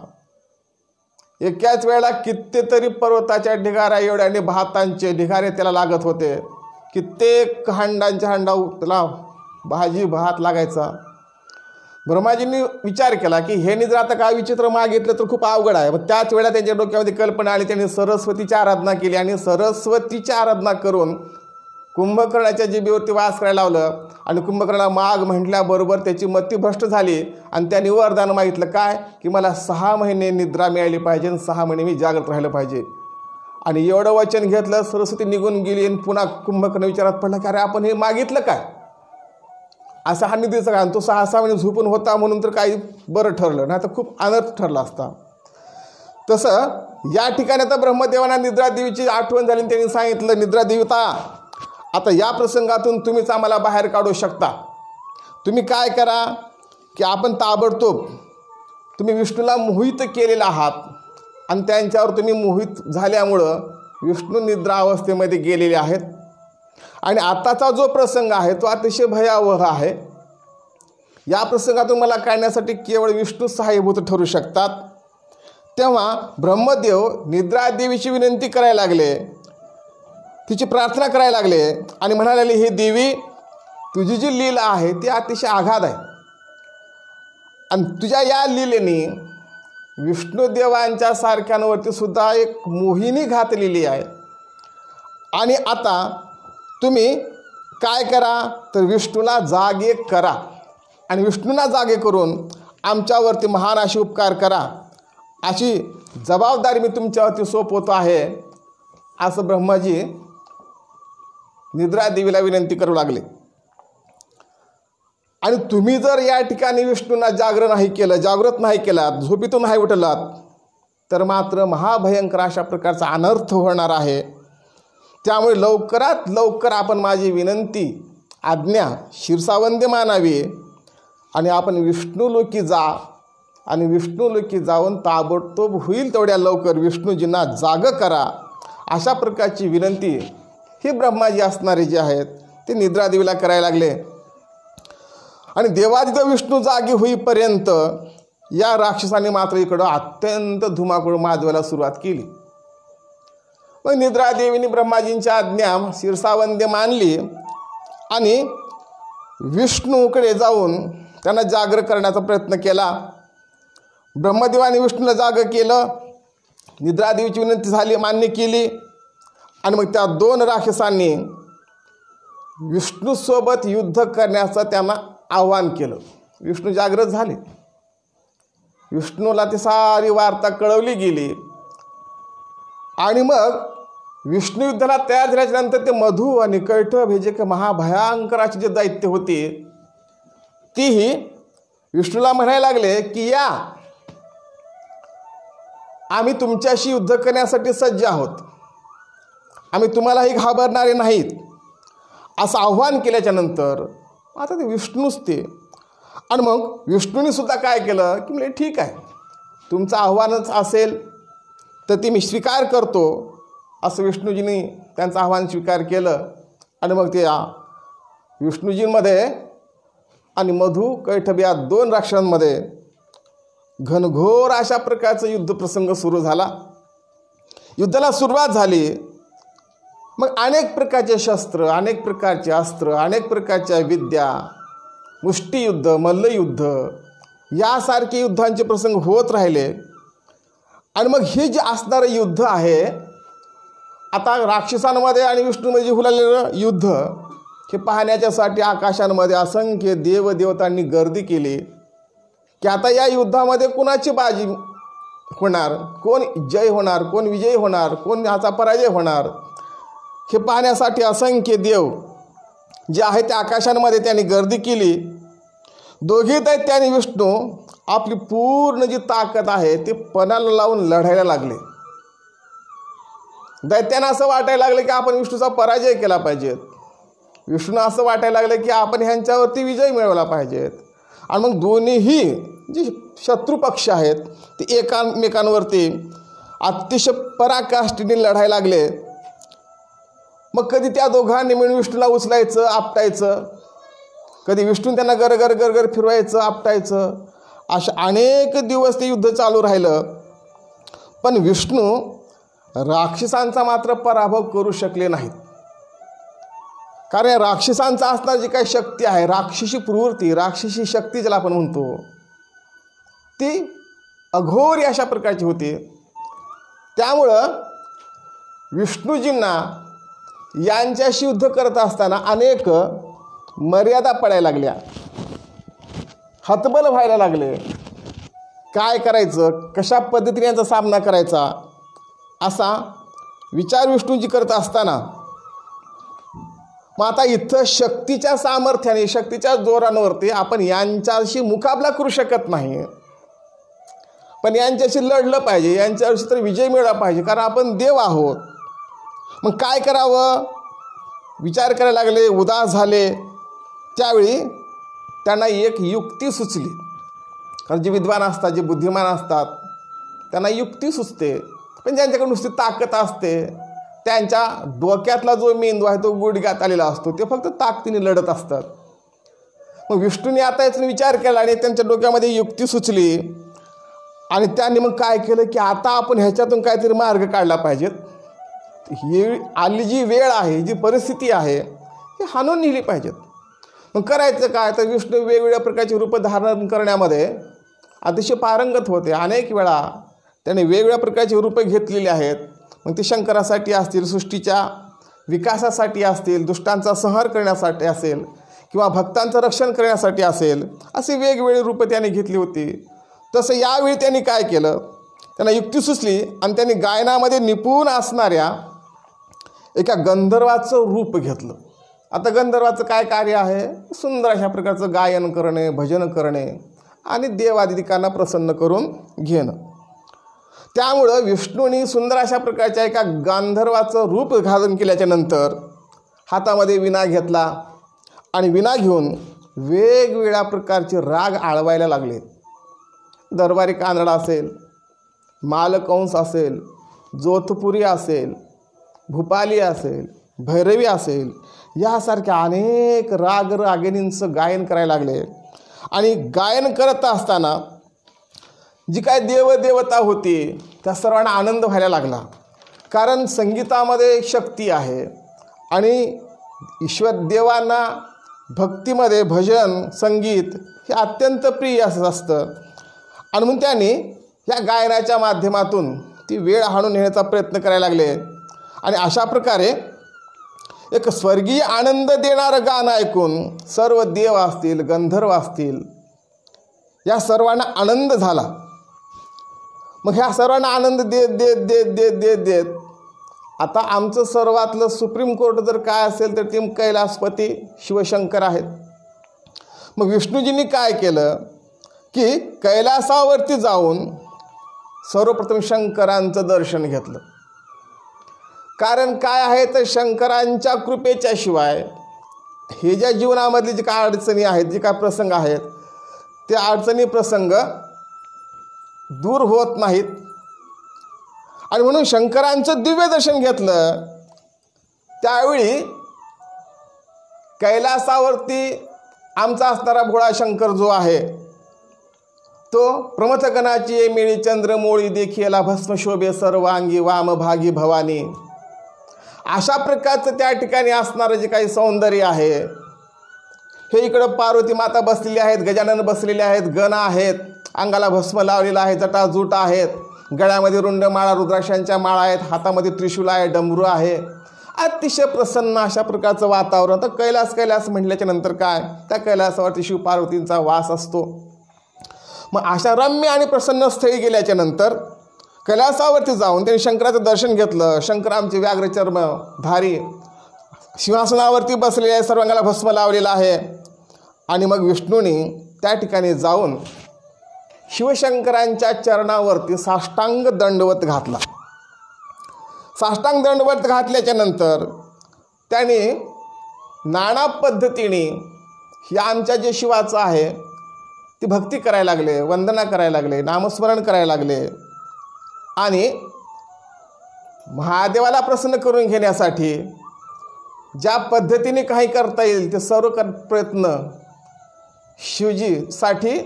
एकाच वेळेला कितीतरी पर्वताच्या ढिगाऱ्या एवढ्याने भातांचे ढिगारे त्याला लागत होते. कित्येक हंडांच्या हंडा त्याला भाजी भात लागायचा. ब्रह्माजींनी विचार केला की हे जर आता काय विचित्र मागितलं तर खूप अवघड आहे. मग त्याच वेळेला त्यांच्या डोक्यामध्ये कल्पना आली. त्यांनी सरस्वतीची आराधना केली आणि सरस्वतीची आराधना करून कुंभकर्णाच्या जिभेवरती वास करायला लावलं. आणि कुंभकर्णाला माग म्हटल्याबरोबर त्याची मती भ्रष्ट झाली आणि त्यांनी वरदान मागितलं काय की मला 6 महिने निद्रा मिळाली पाहिजे आणि 6 महिने मी जागृत राहिलं पाहिजे. आणि एवढं वचन घेतलं, सरस्वती निघून गेली आणि पुन्हा कुंभकर्ण विचारात पडला की अरे आपण हे मागितलं काय, असा हा निधीचा काय. तो 6 महिने झोपून होता म्हणून तर काही बरं ठरलं, नाही तर खूप अनर्थ ठरला असता. तसं या ठिकाणी आता ब्रह्मदेवांना निद्रादेवीची आठवण झाली. त्यांनी सांगितलं, निद्रादेवता आता या प्रसंगातून तुम्हीच आम्हाला बाहेर काढू शकता. तुम्ही काय करा की आपण ताबडतोब, तुम्ही विष्णूला मोहित केलेला आहात आणि त्यांच्यावर तुम्ही मोहित झाल्यामुळं विष्णू निद्रा अवस्थेमध्ये गेलेले आहेत. आणि आताचा जो प्रसंग आहे तो अतिशय भयावह आहे. या प्रसंगातून मला काढण्यासाठी केवळ विष्णू सहाय्यभूत ठरू शकतात. तेव्हा ब्रह्मदेव निद्रादेवीची विनंती करायला लागले, तिची प्रार्थना करायला लागले आणि म्हणाले, हे देवी तुझी जी लीला आहे ती अतिशय आघात आहे आणि तुझ्या या लीलेने विष्णुदेवांच्या सारख्यांवरती सुद्धा एक मोहिनी घातलेली आहे. आणि आता तुम्ही काय करा तर विष्णूला जागे करा आणि विष्णूला जागे करून आमच्यावरती महान अशी उपकार करा, अशी जबाबदारी मी तुमच्यावरती सोपवतो आहे. असं ब्रह्माजी निद्रादेवीला विनंती करू लागले. आणि तुम्ही जर या ठिकाणी विष्णूंना जागृत नाही केलात, झोपेतून नाही उठलात, तर मात्र महाभयंकर अशा प्रकारचा अनर्थ होणार आहे. त्यामुळे लवकरात लवकर आपण माझी विनंती, आज्ञा शिरसावंद्य मानावी आणि आपण विष्णुलोकी जा आणि विष्णुलोकी जाऊन ताबडतोब होईल तेवढ्या लवकर विष्णूजींना जागं करा. अशा प्रकारची विनंती ही ब्रह्माजी असणारे जे आहेत ते निद्रादेवीला करायला लागले. आणि देवादिदेव विष्णू जागी होईपर्यंत या राक्षसाने मात्र इकडं अत्यंत धुमाकूळ माजवायला सुरुवात केली. मग निद्रादेवीने ब्रह्माजींची आज्ञा शिरसावंद्य मानली आणि विष्णूकडे जाऊन त्यांना जागर करण्याचा प्रयत्न केला. ब्रह्मदेवाने विष्णूला जाग केलं. निद्रादेवीची विनंती झाली, मान्य केली. आणि मग त्या 2 राक्षसांनी विष्णूसोबत युद्ध करण्याचं त्यांना आव्हान केलं. विष्णू जागृत झाले. विष्णूला ती सारी वार्ता कळवली गेली. आणि मग विष्णू युद्धाला तयार झाल्याच्या नंतर ते मधु आणि कैटभ हे जे काही महाभयंकराचे जे दैत्य होते तीही विष्णूला म्हणायला लागले की या, आम्ही तुमच्याशी युद्ध करण्यासाठी सज्ज आहोत, आम्ही तुम्हालाही घाबरणारे नाहीत, असं आव्हान केल्याच्या नंतर आता ते विष्णूच ते. आणि मग विष्णूने सुद्धा काय केलं की म्हणजे ठीक आहे, तुमचं आव्हानच असेल तर ते मी स्वीकार करतो, असं विष्णूजींनी त्यांचं आव्हान स्वीकार केलं. आणि मग ते विष्णूजींमध्ये आणि मधु कैटभ या 2 राक्षसांमध्ये घनघोर अशा प्रकारचं युद्धप्रसंग सुरू झाला. युद्धाला सुरुवात झाली. मग अनेक प्रकारचे शस्त्र, अनेक प्रकारचे अस्त्र, अनेक प्रकारच्या विद्या, मुष्टियुद्ध, मल्लयुद्ध यासारखे युद्धांचे प्रसंग होत राहिले. आणि मग हे जे असणारं युद्ध आहे, आता राक्षसांमध्ये आणि विष्णूमध्ये हुलालेलं युद्ध हे पाहण्याच्यासाठी आकाशांमध्ये असंख्य देवदेवतांनी गर्दी केली की आता या युद्धामध्ये कुणाची बाजी होणार, कोण जय होणार, कोण विजयी होणार, कोण याचा पराजय होणार, हे पाहण्यासाठी असंख्य देव जे आहे त्या आकाशांमध्ये त्यांनी गर्दी केली. दोघे दैत्य आणि विष्णू आपली पूर्ण जी ताकद आहे ते पणाला लावून लढायला लागले. दैत्यांना असं वाटायला लागलं की आपण विष्णूचा पराजय केला पाहिजे. विष्णूला असं वाटायला लागलं की आपण ह्यांच्यावरती विजय मिळवला पाहिजेत. आणि मग दोन्हीही जे शत्रू पक्ष आहेत ते एकमेकांवरती अतिशय पराकाष्ठेने लढायला लागले. मग कधी त्या दोघांनी मिळून विष्णूला उचलायचं, आपटायचं, कधी विष्णू त्यांना गरगर गरगर फिरवायचं, आपटायचं, अशा अनेक दिवस ते युद्ध चालू राहिलं. पण विष्णू राक्षसांचा मात्र पराभव करू शकले नाहीत. कारण राक्षसांचा असणारी जी काही शक्ती आहे, राक्षसी प्रवृत्ती, राक्षसी शक्ती ज्याला आपण म्हणतो, ती अघोरी अशा प्रकारची होती. त्यामुळं विष्णूजींना यांच्याशी युद्ध करत असताना अनेक मर्यादा पडायला लागल्या, हतबल व्हायला लागले. काय करायचं, कशा पद्धतीने यांचा सामना करायचा, असा विचार विष्णूजी करत असताना मग आता इथं शक्तीच्या सामर्थ्याने, शक्तीच्या जोरांवरती आपण यांच्याशी मुकाबला करू शकत नाही, पण यांच्याशी लढलं पाहिजे, यांच्याशी तर विजय मिळवला पाहिजे, कारण आपण देव आहोत. मग काय करावं विचार करायला लागले, उदास झाले. त्यावेळी त्यांना एक युक्ती सुचली. कारण जे विद्वान असतात, जे बुद्धिमान असतात, त्यांना युक्ती सुचते. पण ज्यांच्याकडे नुसती ताकद असते, त्यांच्या डोक्यातला जो मेंदू आहे तो गुडघ्यात आलेला असतो, ते फक्त ताकदीने लढत असतात. मग विष्णूने आता याचा विचार केला आणि त्यांच्या डोक्यामध्ये युक्ती सुचली. आणि त्यांनी मग काय केलं की आता आपण ह्याच्यातून काहीतरी मार्ग काढला पाहिजेत. ही आली जी वेळ आहे, जी परिस्थिती आहे, ही हाणून नेली पाहिजेत. मग करायचं काय, तर विष्णू वेगवेगळ्या प्रकारची रूपं धारण करण्यामध्ये अतिशय पारंगत होते. अनेक वेळा त्याने वेगवेगळ्या प्रकारची रूपं घेतलेली आहेत. मग ते शंकरासाठी असतील, सृष्टीच्या विकासासाठी असतील, दुष्टांचा संहार करण्यासाठी असेल, किंवा भक्तांचं रक्षण करण्यासाठी असेल, असे वेगवेगळी रूपं त्याने घेतली होती. तसं यावेळी त्यांनी काय केलं, त्यांना युक्ती सुचली आणि त्यांनी गायनामध्ये निपुण असणाऱ्या एका गंधर्वाचं रूप घेतलं. आता गंधर्वाचं काय कार्य आहे, सुंदर अशा प्रकारचं गायन करणे, भजन करणे आणि देवादिकांना प्रसन्न करून घेणं. त्यामुळं विष्णूंनी सुंदर अशा प्रकारच्या एका गांधर्वाचं रूप धारण केल्याच्या नंतर हातामध्ये विणा घेतला आणि विणा घेऊन वेगवेगळ्या प्रकारचे राग आळवायला लागले. दरबारी कानडा असेल, मालकंस असेल, जोधपुरी असेल, भूपाली असेल, भैरवी असेल, यासारख्या अनेक राग रागिणींचं गायन करायला लागले. आणि गायन करत असताना जी काय देवदेवता होती त्या सर्वांना आनंद व्हायला लागला. कारण संगीतामध्ये शक्ती आहे आणि ईश्वर देवांना भक्तीमध्ये भजन संगीत हे अत्यंत प्रिय असतं. आणि म्हणून त्यांनी या गायनाच्या माध्यमातून ती वेळ हाणून नेण्याचा प्रयत्न करायला लागले. आणि अशा प्रकारे एक स्वर्गीय आनंद देणारं गाणं ऐकून सर्व देव असतील, गंधर्व असतील, या सर्वांना आनंद झाला. मग ह्या सर्वांना आनंद देत देत देत देत देत देत आता आमचं सर्वातलं सुप्रीम कोर्ट जर काय असेल तर ते कैलासपती शिवशंकर आहेत. मग विष्णूजींनी काय केलं की कैलासावरती जाऊन सर्वप्रथम शंकरांचं दर्शन घेतलं. कारण काय आहे तर शंकरांच्या कृपेच्या शिवाय हे ज्या जीवनामधली जी काय अडचणी आहेत, जे काय प्रसंग आहेत, ते अडचणी प्रसंग दूर होत नाहीत. आणि म्हणून शंकरांचं दिव्य दर्शन घेतलं. त्यावेळी कैलासावरती आमचा असणारा भोळा शंकर जो आहे तो प्रमथगणाची ये मिळी चंद्रमोळी देखियला भस्म शोभे सर्वांगी वामभागी भवानी, अशा प्रकारचं त्या ठिकाणी असणारं जे काही सौंदर्य आहे. हे इकडं पार्वती माता बसलेली आहेत, गजानन बसलेले आहेत, गण आहेत, अंगाला भस्म लावलेला आहे, जटाजूट आहेत, गळ्यामध्ये रुंड माळा रुद्राक्षांच्या माळा आहेत, हातामध्ये त्रिशूल आहे, डमरू आहे. अतिशय प्रसन्न अशा प्रकारचं वातावरण. तर कैलास म्हटल्याच्या नंतर काय, त्या कैलासावरती शिव पार्वतींचा वास असतो. मग अशा रम्य आणि प्रसन्न स्थळी गेल्याच्या नंतर कैलासावरती जाऊन त्यांनी शंकराचं दर्शन घेतलं. शंकर आमचे व्याघ्रचर्म धारी सिंहासनावरती बसलेले आहे, सर्वांगाला भस्म लावलेला आहे. आणि मग विष्णूंनी त्या ठिकाणी जाऊन शिवशंकरांच्या चरणावरती साष्टांग दंडवत घातला. साष्टांग दंडवत घातल्याच्या नंतर त्याने नाना पद्धतीने या आमच्या जे शिवाचं आहे ती भक्ती करायला लागले, वंदना करायला लागले, नामस्मरण करायला लागले. आणि महादेवाला प्रसन्न करून घेण्यासाठी ज्या पद्धतीने काही करता येईल ते सर्व प्रयत्न शिवजीसाठी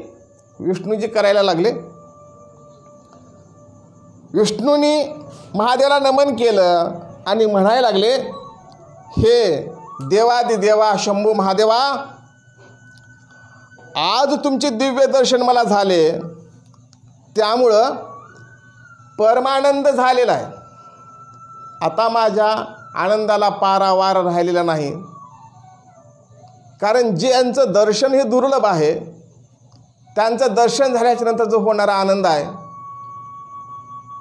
विष्णूजी करायला लागले. विष्णूंनी महादेवाला नमन केलं आणि म्हणायला लागले, हे देवादिदेवा शंभू महादेवा, आज तुमचे दिव्य दर्शन मला झाले, त्यामुळं परमानंद झालेला आहे. आता माझ्या आनंदाला पारावार राहिलेला नाही. कारण ज्यांचं दर्शन हे दुर्लभ आहे त्यांचं दर्शन झाल्याच्या नंतर जो होणारा आनंद आहे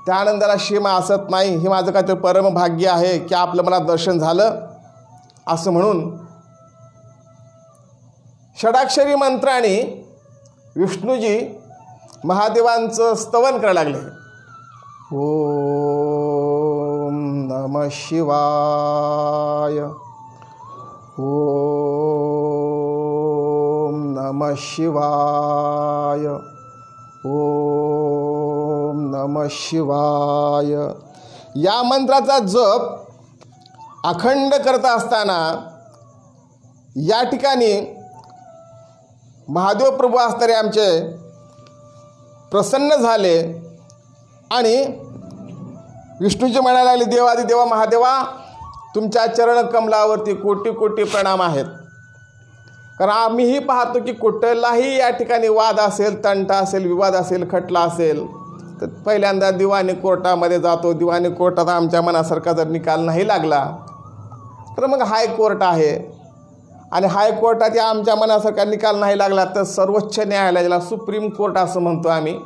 त्या आनंदाला सीमा असत नाही. हे माझं काहीतरी परमभाग्य आहे की आपलं मला दर्शन झालं असं म्हणून षडाक्षरी मंत्राने विष्णूजी महादेवांचं स्तवन करायला लागले. ओम नमः शिवाय, ओम नमः शिवाय, ओम नमः शिवाय. या मंत्राचा जप अखंड करत असताना या ठिकाणी महादेव प्रभू असणारे आमचे प्रसन्न झाले आणि विष्णूजी म्हणायला लागले, देवादिदेवा महादेवा, तुमच्या चरण कमलावरती कोटी कोटी प्रणाम आहेत. कारण आम्हीही पाहतो की कुठलाही या ठिकाणी वाद असेल, तंटा असेल, विवाद असेल, खटला असेल तर पहिल्यांदा दिवाणी कोर्टामध्ये जातो. दिवाणी कोर्टात आमच्या मनासारखा जर निकाल नाही लागला तर मग हायकोर्ट आहे आणि हायकोर्टात या आमच्या मनासारखा निकाल नाही लागला तर सर्वोच्च न्यायालय, ज्याला सुप्रीम कोर्ट असं म्हणतो आम्ही.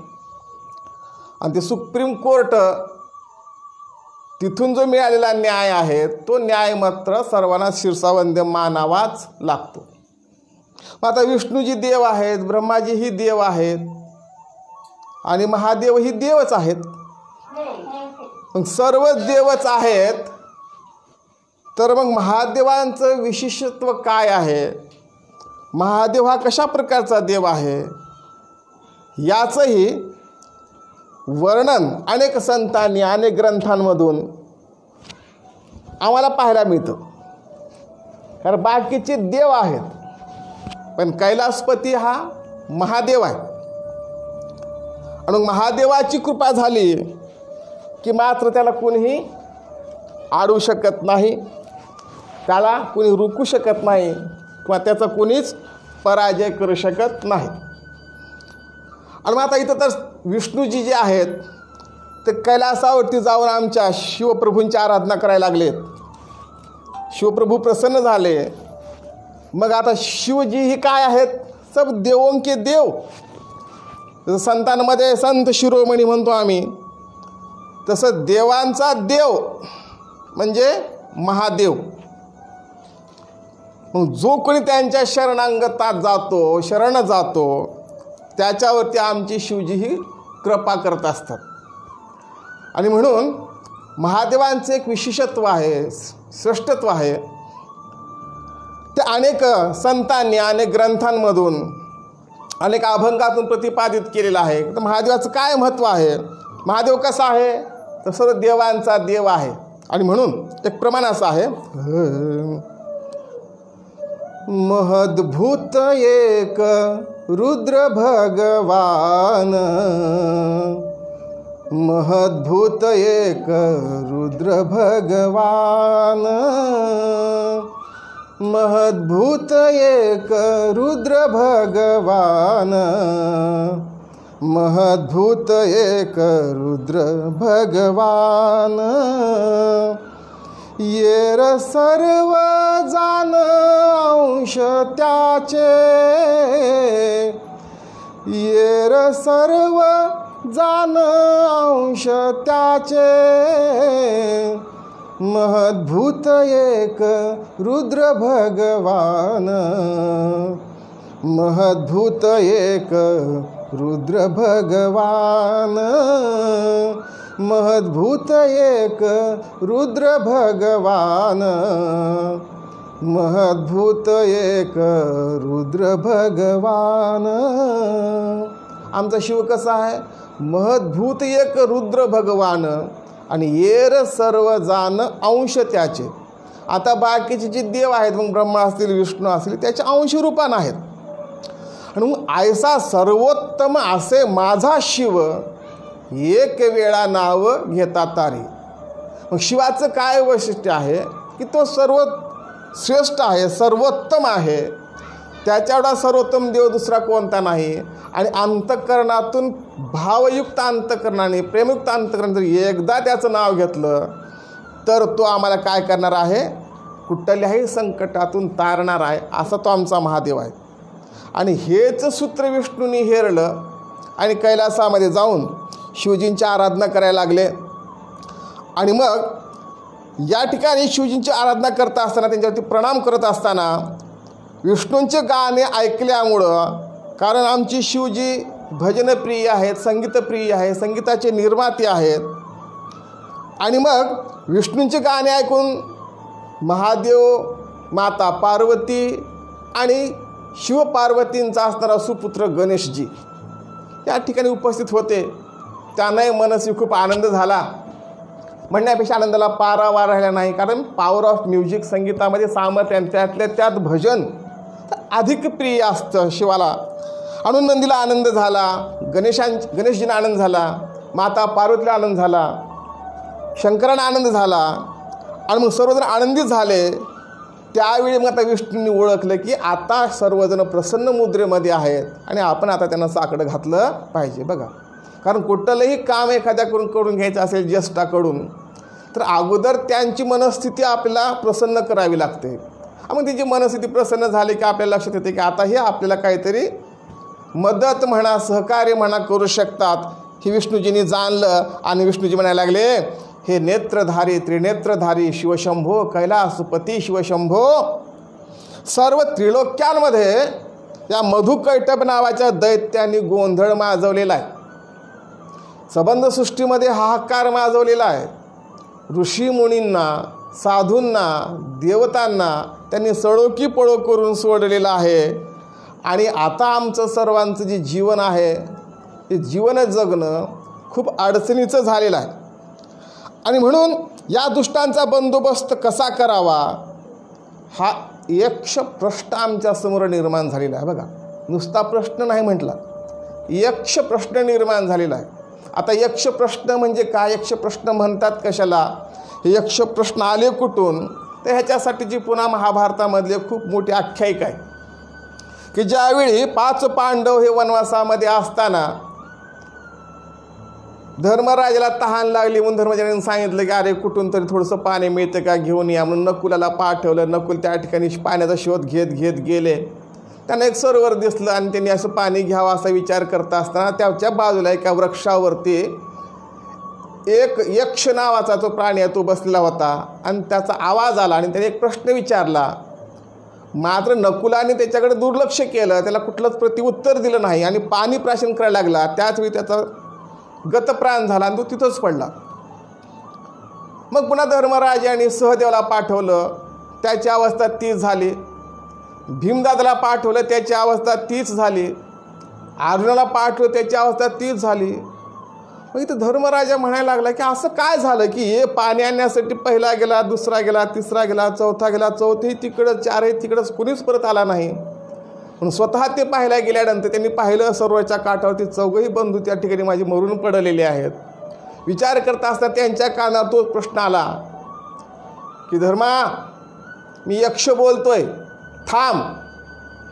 आणि ते सुप्रीम कोर्ट तिथून जो मिळालेला न्याय आहे तो न्याय मात्र सर्वांना शिरसावंद्य मानावाच लागतो. मग आता विष्णूजी देव आहेत, ब्रह्माजीही देव आहेत आणि महादेवही देवच आहेत. मग सर्व देवच आहेत तर मग महादेवांचं विशेषत्व काय आहे, महादेव हा कशा प्रकारचा देव आहे याचंही वर्णन अनेक संतांनी अनेक ग्रंथांमधून आम्हाला पाहायला मिळतं. कारण बाकीचे देव आहेत पण कैलासपती हा महादेव आहे. आणि महादेवाची कृपा झाली की मात्र त्याला कोणीही आडू शकत नाही, त्याला कोणी रोखू शकत नाही. किंवा त्याचा कोणीच पराजय करू शकत नाही. आणि मग आता इथं तर विष्णूजी जे आहेत ते कैलासावरती जाऊन आमच्या शिवप्रभूंची आराधना करायला लागलेत. शिवप्रभू प्रसन्न झाले. मग आता शिवजी ही काय आहेत? सब देवों के देव. जसं संतांमध्ये संत शिरोमणी म्हणतो आम्ही, तसं देवांचा देव म्हणजे महादेव. मग जो कोणी त्यांच्या शरणांगतात जातो, शरण जातो, त्याच्यावरती आमची शिवजी ही कृपा करत असतात. आणि म्हणून महादेवांचं एक विशेषत्व आहे, श्रेष्ठत्व आहे. ते अनेक संतांनी अनेक ग्रंथांमधून अनेक अभंगातून प्रतिपादित केलेलं आहे. तर महादेवाचं काय महत्त्व आहे? महादेव कसा आहे? तर सर्व देवांचा देव आहे. आणि म्हणून एक प्रमाण असं आहे, महद्भूत एक रुद्र भगवान, महद्भूत एक रुद्र भगवान, महद्भूत एक रुद्र भगवान, महद्भूत एक रुद्र भगवान. येर सर्व जाण अंश त्याचे, येर सर्व जाण अंश त्याचे, महद्भूत एक रुद्र भगवान, महद्भूत एक रुद्र भगवान, महद्भूत एक रुद्र भगवान, महद्भूत एक रुद्र भगवान. आमचा शिव कसा आहे? महद्भूत एक रुद्र भगवान आणि येर सर्व जाण अंश त्याचे. आता बाकीचे जे देव आहेत, मग ब्रह्मा असतील, विष्णू असतील, त्याचे अंश रूपान आहेत. आणि मग ऐसा सर्वोत्तम असे माझा शिव, एक वेळा नाव घेता तारी. मग शिवाचं काय वैशिष्ट्य आहे की तो सर्वश्रेष्ठ आहे, सर्वोत्तम आहे. त्याच्याएवढा सर्वोत्तम देव दुसरा कोणता नाही. आणि अंतःकरणातून भावयुक्त अंतःकरणाने, प्रेमयुक्त अंतःकरणाने एकदा त्याचं नाव घेतलं तर तो आम्हाला काय करणार आहे? कुठल्याही संकटातून तारणार आहे. असा तो आमचा महादेव आहे. आणि हेच सूत्र विष्णूंनी हेरलं आणि कैलासामध्ये जाऊन शिवजींची आराधना करायला लागले. आणि मग या ठिकाणी शिवजींची आराधना करत असताना, त्यांच्यावरती प्रणाम करत असताना विष्णूंचे गाणे ऐकल्यामुळं, कारण आमची शिवजी भजनप्रिय आहेत, संगीतप्रिय आहे, संगीताचे निर्माते आहेत. आणि मग विष्णूंचे गाणे ऐकून महादेव, माता पार्वती आणि शिवपार्वतींचा असणारा सुपुत्र गणेशजी या ठिकाणी उपस्थित होते. त्यांनाही मनसी खूप आनंद झाला. म्हणण्यापेक्षा आनंदाला पारावार राहिला नाही. कारण पॉवर ऑफ म्युझिक, संगीतामध्ये सामर्थ्य, त्यातल्या त्यात भजन अधिक प्रिय असतं शिवाला. म्हणून नंदीला आनंद झाला, गणेशजींना आनंद झाला, माता पार्वतीला आनंद झाला, शंकरांना आनंद झाला. आणि मग सर्वजण आनंदित झाले. त्यावेळी मग आता विष्णूंनी ओळखलं की आता सर्वजण प्रसन्न मुद्रेमध्ये आहेत आणि आपण आता त्यांना साकडं घातलं पाहिजे. बघा, कारण कुठलंही काम एखाद्याकडून करून घ्यायचं असेल ज्येष्ठाकडून, तर अगोदर त्यांची मनस्थिती आपल्याला प्रसन्न करावी लागते. मग तिची मनस्थिती प्रसन्न झाली की आपल्याला लक्षात येते की आता हे आपल्याला काहीतरी मदत म्हणा, सहकार्य म्हणा करू शकतात. हे विष्णूजींनी जाणलं आणि विष्णूजी म्हणायला लागले, हे नेत्रधारी, त्रिनेत्रधारी शिवशंभो, कैलासपती शिवशंभो, सर्व त्रिलोक्यांमध्ये या मधुकैटभ नावाच्या दैत्यांनी गोंधळ माजवलेला आहे. संबंधसृष्टीमध्ये हाहाकार माजवलेला आहे. ऋषीमुनींना, साधूंना, देवतांना त्यांनी सळोकी पळो करून सोडलेलं आहे. आणि आता आमचं सर्वांचं जे जीवन आहे ते जीवन जगणं खूप अडचणीचं झालेलं आहे. आणि म्हणून या दुष्टांचा बंदोबस्त कसा करावा हा यक्ष प्रश्न आमच्यासमोर निर्माण झालेला आहे. बघा, नुसता प्रश्न नाही म्हटला, यक्ष प्रश्न निर्माण झालेला आहे. आता यक्ष प्रश्न म्हणजे काय? यक्ष प्रश्न म्हणतात कशाला? हे यक्ष प्रश्न आले कुठून? तर ह्याच्यासाठीची पुन्हा महाभारतामधली खूप मोठी आख्यायिका आहे की ज्यावेळी 5 पांडव हे वनवासामध्ये असताना धर्मराजाला तहान लागली म्हणून धर्मराजाने सांगितलं की अरे कुठून तरी थोडंसं पाणी मिळतं का, घेऊन या म्हणून नकुलाला पाठवलं. नकुल त्या ठिकाणी पाण्याचा शोध घेत गेले. त्यांना एक सरोवर दिसलं आणि त्यांनी असं पाणी घ्यावं असा विचार करत असताना त्याच्या बाजूला एका वृक्षावरती एक यक्ष नावाचा जो प्राणी आहे तो बसलेला होता आणि त्याचा आवाज आला आणि त्याने एक प्रश्न विचारला. मात्र नकुलाने त्याच्याकडे दुर्लक्ष केलं, त्याला कुठलंच प्रत्युत्तर दिलं नाही आणि पाणी प्राशन करायला लागला. त्याचवेळी त्याचा गतप्राण झाला आणि तो तिथंच पडला. मग पुन्हा धर्मराजाने सहदेवाला पाठवलं, त्याची अवस्था तीच झाली. भीमदादाला पाठवलं, त्याची अवस्था तीच झाली. अर्जुनाला पाठवलं, त्याची अवस्था तीच झाली. मग इथं धर्मराजा म्हणायला लागला की असं काय झालं की हे पाणी आणण्यासाठी पहिला गेला, दुसरा गेला, तिसरा गेला, चौथा गेला, चौथी तिकडं, चारही तिकडंच, कुणीच परत आला नाही. म्हणून स्वतः ते पाहायला गेल्यानंतर त्यांनी पाहिलं सरोवरच्या काठावरती 4ही बंधू त्या ठिकाणी माझे मरून पडलेले आहेत. विचार करत असताना त्यांच्या कानात तो प्रश्न आला की धर्मा, मी यक्ष बोलतोय, थांब.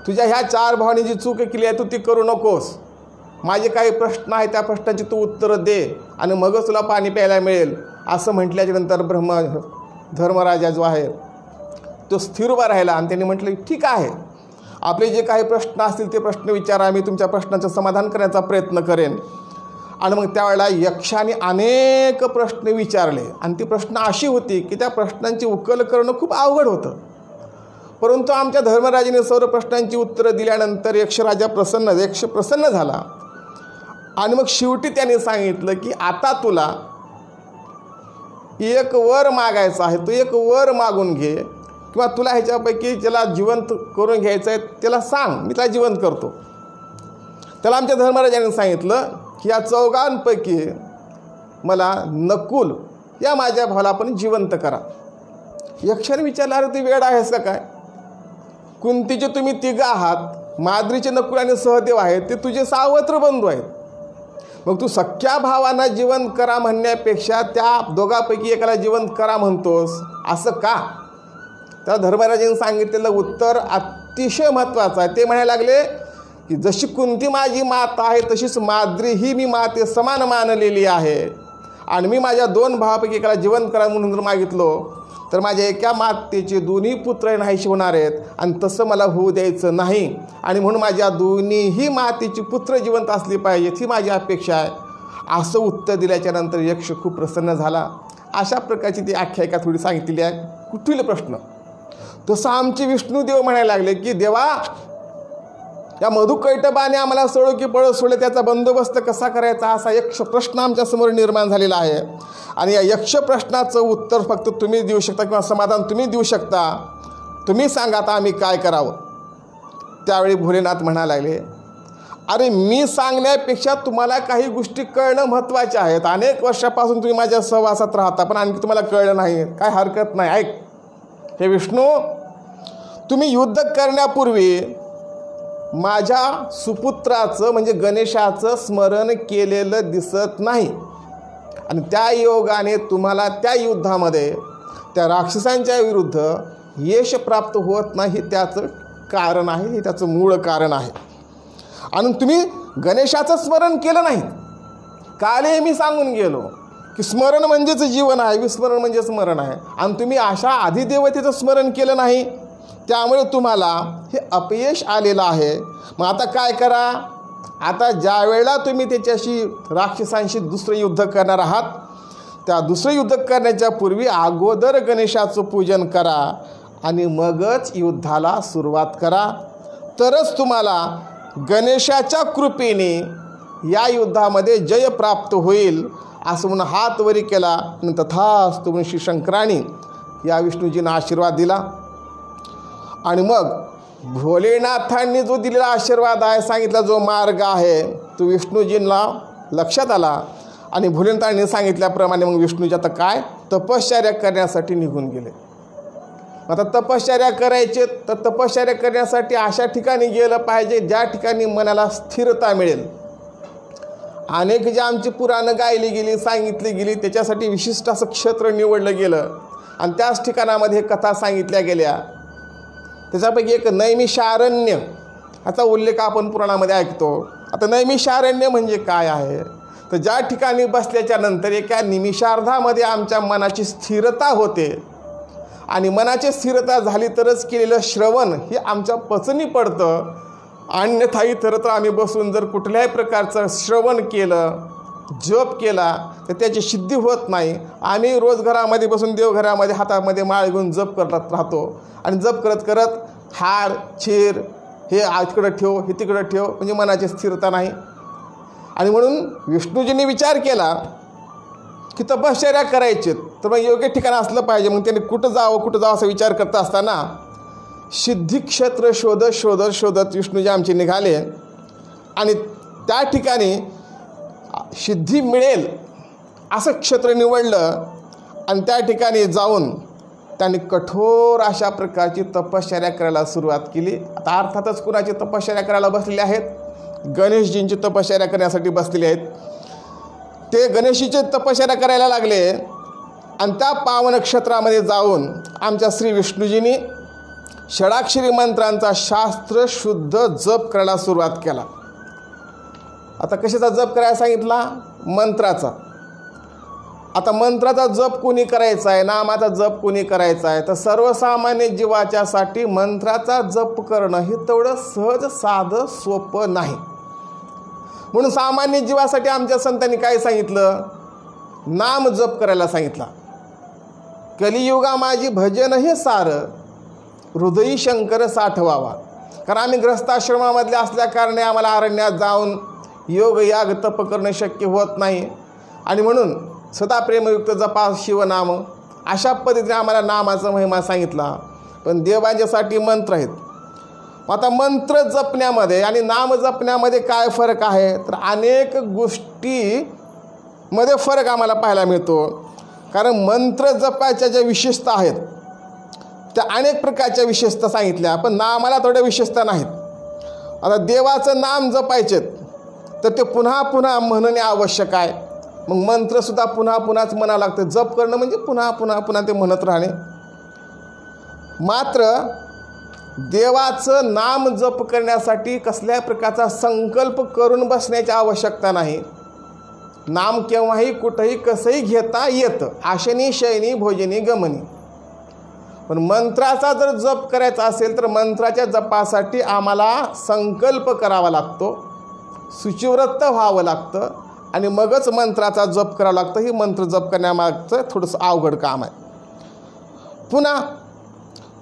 तुझ्या ह्या 4 भावांनी जी चूक केली आहे तू ती करू नकोस. माझे काही प्रश्न आहेत, त्या प्रश्नाची तू उत्तरं दे आणि मगच तुला पाणी प्यायला मिळेल. असं म्हटल्याच्यानंतर धर्मराजा जो आहे तो स्थिर उभा राहिला आणि त्यांनी म्हटलं ठीक आहे, आपले जे काही प्रश्न असतील ते प्रश्न विचारा, मी तुमच्या प्रश्नाचं समाधान करण्याचा प्रयत्न करेन. आणि मग त्यावेळेला यक्षाने अनेक प्रश्न विचारले आणि ती प्रश्न अशी होती की त्या प्रश्नांची उकल करणं खूप अवघड होतं. परंतु आमच्या धर्मराजाने सर्व प्रश्नांची उत्तरं दिल्यानंतर यक्ष प्रसन्न झाला आणि मग शेवटी त्याने सांगितलं की आता तुला एक वर मागायचं आहे, तू एक वर मागून घे किंवा तुला ह्याच्यापैकी ज्याला जिवंत करून घ्यायचं आहे त्याला सांग, मी त्याला जिवंत करतो. त्याला आमच्या धर्मराजाने सांगितलं की या 4घांपैकी मला नकुल या माझ्या भावाला आपण जिवंत करा. यक्षाने विचारलं अरे तू वेड आहेस का काय? कुंतीचे तुम्ही 3 आहात, माद्रीचे नकुल आणि सहदेव आहेत, ते तुझे सावत्र बंधू आहेत. मग तू सख्या भावांना जिवंत करा म्हणण्यापेक्षा त्या दोघांपैकी एकाला जिवंत करा म्हणतोस, असं का? त्याला धर्मराजाने सांगितलेलं उत्तर अतिशय महत्त्वाचं आहे. ते म्हणायला लागले की जशी कुंती माझी माता आहे तशीच माद्री ही मी माते समान मानलेली आहे आणि मी माझ्या 2 भावापैकी एकाला जिवंत करा म्हणून जर मागितलो तर माझ्या एका मातेचे 2ही पुत्र नाहीसे होणार आहेत आणि तसं मला होऊ द्यायचं नाही. आणि म्हणून माझ्या 2ही मातेची पुत्र जिवंत असली पाहिजेत ही माझी अपेक्षा आहे. असं उत्तर दिल्याच्यानंतर यक्ष खूप प्रसन्न झाला. अशा प्रकारची ती आख्यायिका थोडी सांगितलेली आहे. कुठले प्रश्न तसं आमचे विष्णुदेव म्हणायला लागले की देवा, या मधुकैटबाने आम्हाला सोडो की पळो सोडले, त्याचा बंदोबस्त कसा करायचा असा यक्ष प्रश्न आमच्यासमोर निर्माण झालेला आहे. आणि या यक्ष प्रश्नाचं उत्तर फक्त तुम्ही देऊ शकता किंवा समाधान तुम्ही देऊ शकता. तुम्ही सांगा आता आम्ही काय करावं. त्यावेळी भोलेनाथ म्हणायला लागले अरे मी सांगण्यापेक्षा तुम्हाला काही गोष्टी कळणं महत्त्वाच्या आहेत. अनेक वर्षापासून तुम्ही माझ्या सहवासात राहता पण आणखी तुम्हाला कळलं नाही, काय हरकत नाही. ऐक हे विष्णू, तुम्ही युद्ध करण्यापूर्वी माझ्या सुपुत्राचं म्हणजे गणेशाचं स्मरण केलेलं दिसत नाही आणि त्या योगाने तुम्हाला त्या युद्धामध्ये त्या राक्षसांच्या विरुद्ध यश प्राप्त होत नाही. त्याचं कारण आहे, हे त्याचं मूळ कारण आहे. आणि तुम्ही गणेशाचं स्मरण केलं नाही. कालही मी सांगून गेलो की स्मरण म्हणजेच जीवन आहे, विस्मरण म्हणजे स्मरण आहे. आणि तुम्ही अशा अधिदेवतेचं स्मरण केलं नाही, त्यामुळे तुम्हाला हे अपयश आलेलं आहे. मग आता काय करा? आता ज्या वेळेला तुम्ही त्याच्याशी राक्षसांशी दुसरं युद्ध करणार आहात, त्या दुसरं युद्ध करण्याच्या पूर्वी अगोदर गणेशाचं पूजन करा आणि मगच युद्धाला सुरुवात करा. तरच तुम्हाला गणेशाच्या कृपेने या युद्धामध्ये जय प्राप्त होईल. असं म्हणून हात वरी केला आणि तथास्तु म्हणून श्री शंकराने या विष्णूजींना आशीर्वाद दिला. आणि मग भोलेनाथांनी जो दिलेला आशीर्वाद आहे, सांगितला जो मार्ग आहे, तो विष्णूजींना लक्षात आला आणि भोलेनाथांनी सांगितल्याप्रमाणे मग विष्णूजी आता काय तपश्चर्या करण्यासाठी निघून गेले. आता तपश्चर्या करायचे तर तपश्चर्या करण्यासाठी अशा ठिकाणी गेलं पाहिजे ज्या ठिकाणी मनाला स्थिरता मिळेल. अनेक जे आमची पुराणं गायली गेली, सांगितली गेली, त्याच्यासाठी विशिष्ट असं क्षेत्र निवडलं गेलं आणि त्याच ठिकाणामध्ये कथा सांगितल्या गेल्या. त्याच्यापैकी एक नैमिषारण्य ह्याचा उल्लेख आपण पुराणामध्ये ऐकतो. आता नैमिषारण्य म्हणजे काय आहे, तर ज्या ठिकाणी बसल्याच्या नंतर एका निमिषार्धामध्ये आमच्या मनाची स्थिरता होते आणि मनाची स्थिरता झाली तरच केलेलं श्रवण हे आमच्या पचनी पडतं. अन्यथा इतरत्र आम्ही बसून जर कुठल्याही प्रकारचं श्रवण केलं, जप केला तर त्याची सिद्धी होत नाही. आम्ही रोज घरामध्ये बसून देवघरामध्ये हातामध्ये माळ घेऊन जप करत राहतो आणि जप करत करत हाड छेर हे तिकडं ठेव हे तिकडं ठेव, म्हणजे मनाची स्थिरता नाही. आणि म्हणून विष्णूजींनी विचार केला की तपश्चर्या करायची, तर मग योग्य ठिकाण असलं पाहिजे. मग त्यांनी कुठं जावं असा विचार करत असताना सिद्धिक्षेत्र शोधत शोधत शोधत विष्णूजी आमचे निघाले आणि त्या ठिकाणी सिद्धी मिळेल असं क्षेत्र निवडलं आणि त्या ठिकाणी जाऊन त्यांनी कठोर अशा प्रकारची तपश्चर्या करायला सुरुवात केली. आता अर्थातच कुणाची तपश्चर्या करायला बसलेले आहेत, गणेशजींची तपश्चर्या करण्यासाठी बसलेले आहेत. ते गणेशीचे तपश्चर्या करायला लागले आणि त्या पावन क्षेत्रामध्ये जाऊन आमच्या श्री विष्णूजींनी षडाक्षरी मंत्रांचा शास्त्रशुद्ध जप करायला सुरुवात केला. आता कशाचा जप करायला सांगितला? मंत्राचा. आता मंत्राचा जप कोणी करायचा आहे, नामाचा जप कोणी करायचा आहे, तर सर्वसामान्य जीवाच्यासाठी मंत्राचा जप करणं हे तेवढं सहज साधं सोपं नाही. म्हणून सामान्य जीवासाठी आमच्या संतांनी काय सांगितलं? नाम जप करायला सांगितला. कलियुगा माझी भजन हे सार, हृदयी शंकर साठवावा. कारण आम्ही ग्रस्ताश्रमामधले असल्या कारणे आम्हाला अरण्यात जाऊन योग याग तप करणं शक्य होत नाही आणि म्हणून सदा प्रेमयुक्त जपा शिवनाम, अशा पद्धतीने आम्हाला नामाचा महिमा सांगितला. पण देवांच्यासाठी मंत्र आहेत. आता मंत्र जपण्यामध्ये आणि नाम जपण्यामध्ये काय फरक आहे, तर अनेक गोष्टीमध्ये फरक आम्हाला पाहायला मिळतो. कारण मंत्र जपायच्या ज्या विशेषता आहेत त्या अनेक प्रकारच्या विशेषता सांगितल्या, पण नामाला थोड्या विशेषता नाहीत. आता देवाचं नाम जपायचे तर ते पुन्हा पुन्हा म्हणणे आवश्यक आहे. मग मंत्रसुद्धा पुन्हा पुन्हाच म्हणावं लागतं. जप करणं म्हणजे पुन्हा पुन्हा पुन्हा ते म्हणत राहणे. मात्र देवाचं नाम जप करण्यासाठी कसल्याही प्रकारचा संकल्प करून बसण्याची आवश्यकता नाही. नाम केव्हाही कुठंही कसंही घेता येतं, आशनी शयनी भोजनी गमनी. पण मंत्राचा जर जप करायचा असेल तर मंत्राच्या जपासाठी आम्हाला संकल्प करावा लागतो, शुचिव्रत व्हावं लागतं आणि मगच मंत्राचा जप करावा लागतं. ही मंत्र जप करण्यामागचं थोडंसं अवघड काम आहे. पुन्हा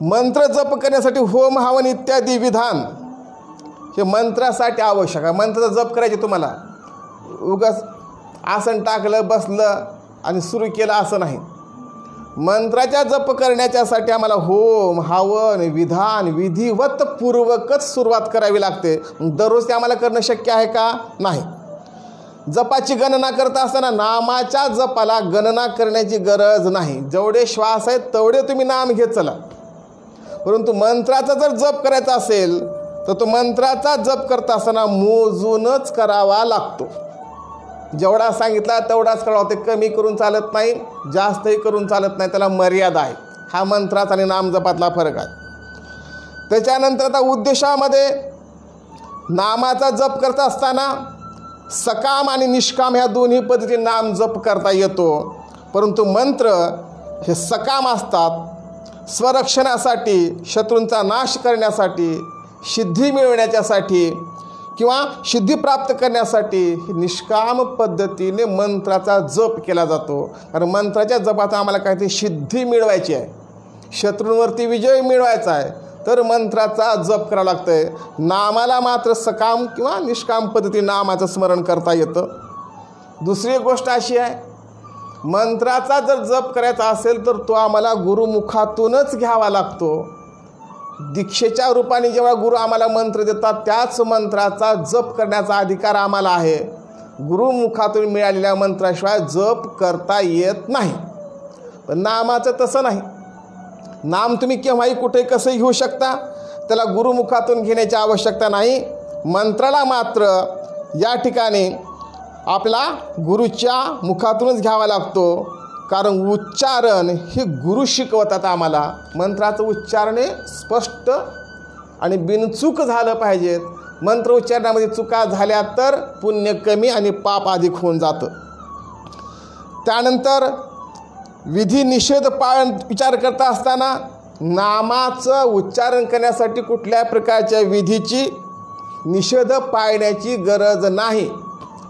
मंत्र जप करण्यासाठी होम हवन इत्यादी विधान हे मंत्रासाठी आवश्यक आहे. मंत्राचा जप करायचे तुम्हाला उगाच आसन टाकलं बसलं आणि सुरू केलं असं नाही. मंत्राच्या जप करण्याच्यासाठी आम्हाला होम हवन विधान विधिवत पूर्वकच सुरुवात करावी लागते. दररोज ते आम्हाला करणं शक्य आहे का? नाही. जपाची गणना करत असताना नामाच्या जपाला गणना करण्याची गरज नाही. जेवढे श्वास आहेत तेवढे तुम्ही नाम घेत चला. परंतु मंत्राचा जर जप करायचा असेल तर तो मंत्राचा जप करत असताना मोजूनच करावा लागतो. जेवढा सांगितला तेवढाच करावा. ते कमी करून चालत नाही, जास्तही करून चालत नाही. त्याला मर्यादा आहे. हा मंत्राचा आणि नामजपातला फरक आहे. त्याच्यानंतर आता उद्देशामध्ये नामाचा जप करत असताना सकाम आणि निष्काम ह्या दोन्ही पद्धतीने नाम जप करता येतो. परंतु मंत्र हे सकाम असतात, स्वरक्षणासाठी, शत्रूंचा नाश करण्यासाठी, सिद्धी मिळवण्याच्यासाठी किंवा सिद्धी प्राप्त करण्यासाठी निष्काम पद्धतीने मंत्राचा जप केला जातो. कारण मंत्राच्या जपाचा आम्हाला काहीतरी सिद्धी मिळवायची आहे, शत्रूंवरती विजय मिळवायचा आहे, तर मंत्राचा जप करावा लागतं आहे. नामाला मात्र सकाम किंवा निष्काम पद्धतीने नामाचं स्मरण करता येतं. दुसरी गोष्ट अशी आहे, मंत्राचा जर जप करायचा असेल तर तो आम्हाला गुरुमुखातूनच घ्यावा लागतो. दीक्षेच्या रूपाने जेव्हा गुरु आम्हाला मंत्र देतात त्याच मंत्राचा जप करण्याचा अधिकार आम्हाला आहे. गुरुमुखातून मिळालेल्या मंत्राशिवाय जप करता येत नाही. पण नामाचं तसं नाही. नाम तुम्ही केव्हाही कुठे कसंही घेऊ शकता, त्याला गुरुमुखातून घेण्याची आवश्यकता नाही. मंत्राला मात्र या ठिकाणी आपला गुरुच्या मुखातूनच घ्यावा लागतो. कारण उच्चारण हे गुरु शिकवतात आम्हाला. मंत्राचं उच्चारण हे स्पष्ट आणि बिनचूक झालं पाहिजेत. मंत्र उच्चारणामध्ये चुका झाल्या तर पुण्य कमी आणि पाप अधिक होऊन जातं. त्यानंतर विधी निषेध पाळण विचार करता असताना नामाचं उच्चारण करण्यासाठी कुठल्या प्रकारच्या विधीची निषेध पाळण्याची गरज नाही.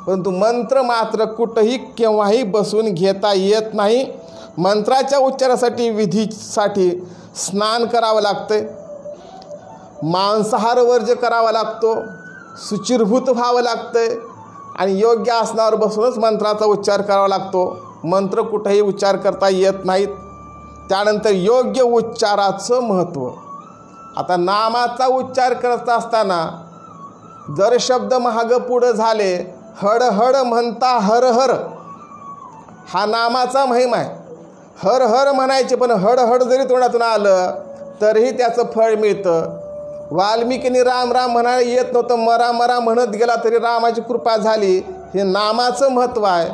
परंतु मंत्र मात्र कुठंही केव्हाही बसून घेता येत नाही. मंत्राच्या उच्चारासाठी विधीसाठी स्नान करावं लागतं, मांसाहार वर्ज्य करावा लागतो, शुचिर्भूत व्हावं लागतं आणि योग्य आसनावर बसूनच मंत्राचा उच्चार करावा लागतो. मंत्र कुठंही उच्चार करता येत नाहीत. त्यानंतर योग्य उच्चाराचं महत्त्व. आता नामाचा उच्चार करत असताना जर शब्द मागं पुढं झाले, हड हड म्हणता हर हर, हा नामाचा महिमा आहे. हर हर म्हणायचे, पण हड हड जरी तोंडातून आलं तरीही त्याचं फळ मिळतं. वाल्मिकीने राम राम म्हणायला येत नव्हतं, मरा मरा म्हणत गेला तरी रामाची कृपा झाली. हे नामाचं महत्त्व आहे.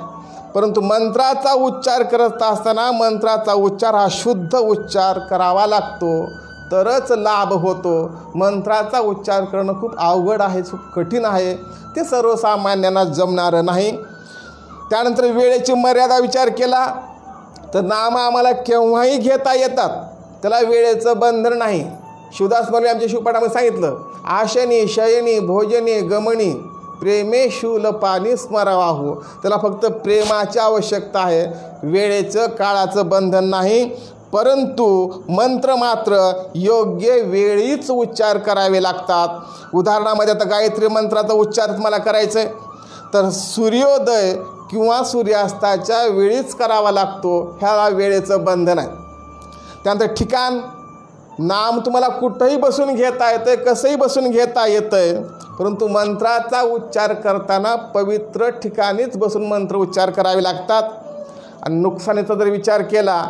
परंतु मंत्राचा उच्चार करत असताना मंत्राचा उच्चार हा शुद्ध उच्चार करावा लागतो, तरच लाभ होतो. मंत्राचा उच्चार करणं खूप अवघड आहे, खूप कठीण आहे, ते सर्वसामान्यांना जमणारं नाही. त्यानंतर वेळेची मर्यादा विचार केला तर नाम आम्हाला केव्हाही घेता येतात, त्याला वेळेचं बंधन नाही. शिवदास माऊली आमच्या शिवपाठामध्ये सांगितलं, आशनी शयनी भोजनी गमनी प्रेमे शूलपानी स्मरावाहू. त्याला फक्त प्रेमाची आवश्यकता आहे, वेळेचं काळाचं बंधन नाही. परंतु मंत्र मात्र योग्य वेळीच उच्चार करावे लागतात. उदाहरणामध्ये आता गायत्री मंत्राचा उच्चार तुम्हाला करायचं आहे तर सूर्योदय किंवा सूर्यास्ताच्या वेळीच करावा लागतो, ह्याला वेळेचं बंधन आहे. त्यानंतर ठिकाण, नाम तुम्हाला कुठंही बसून घेता येतं, कसंही बसून घेता येतं, परंतु मंत्राचा उच्चार करताना पवित्र ठिकाणीच बसून मंत्र उच्चार करावे लागतात. आणि नुकसानीचा जर विचार केला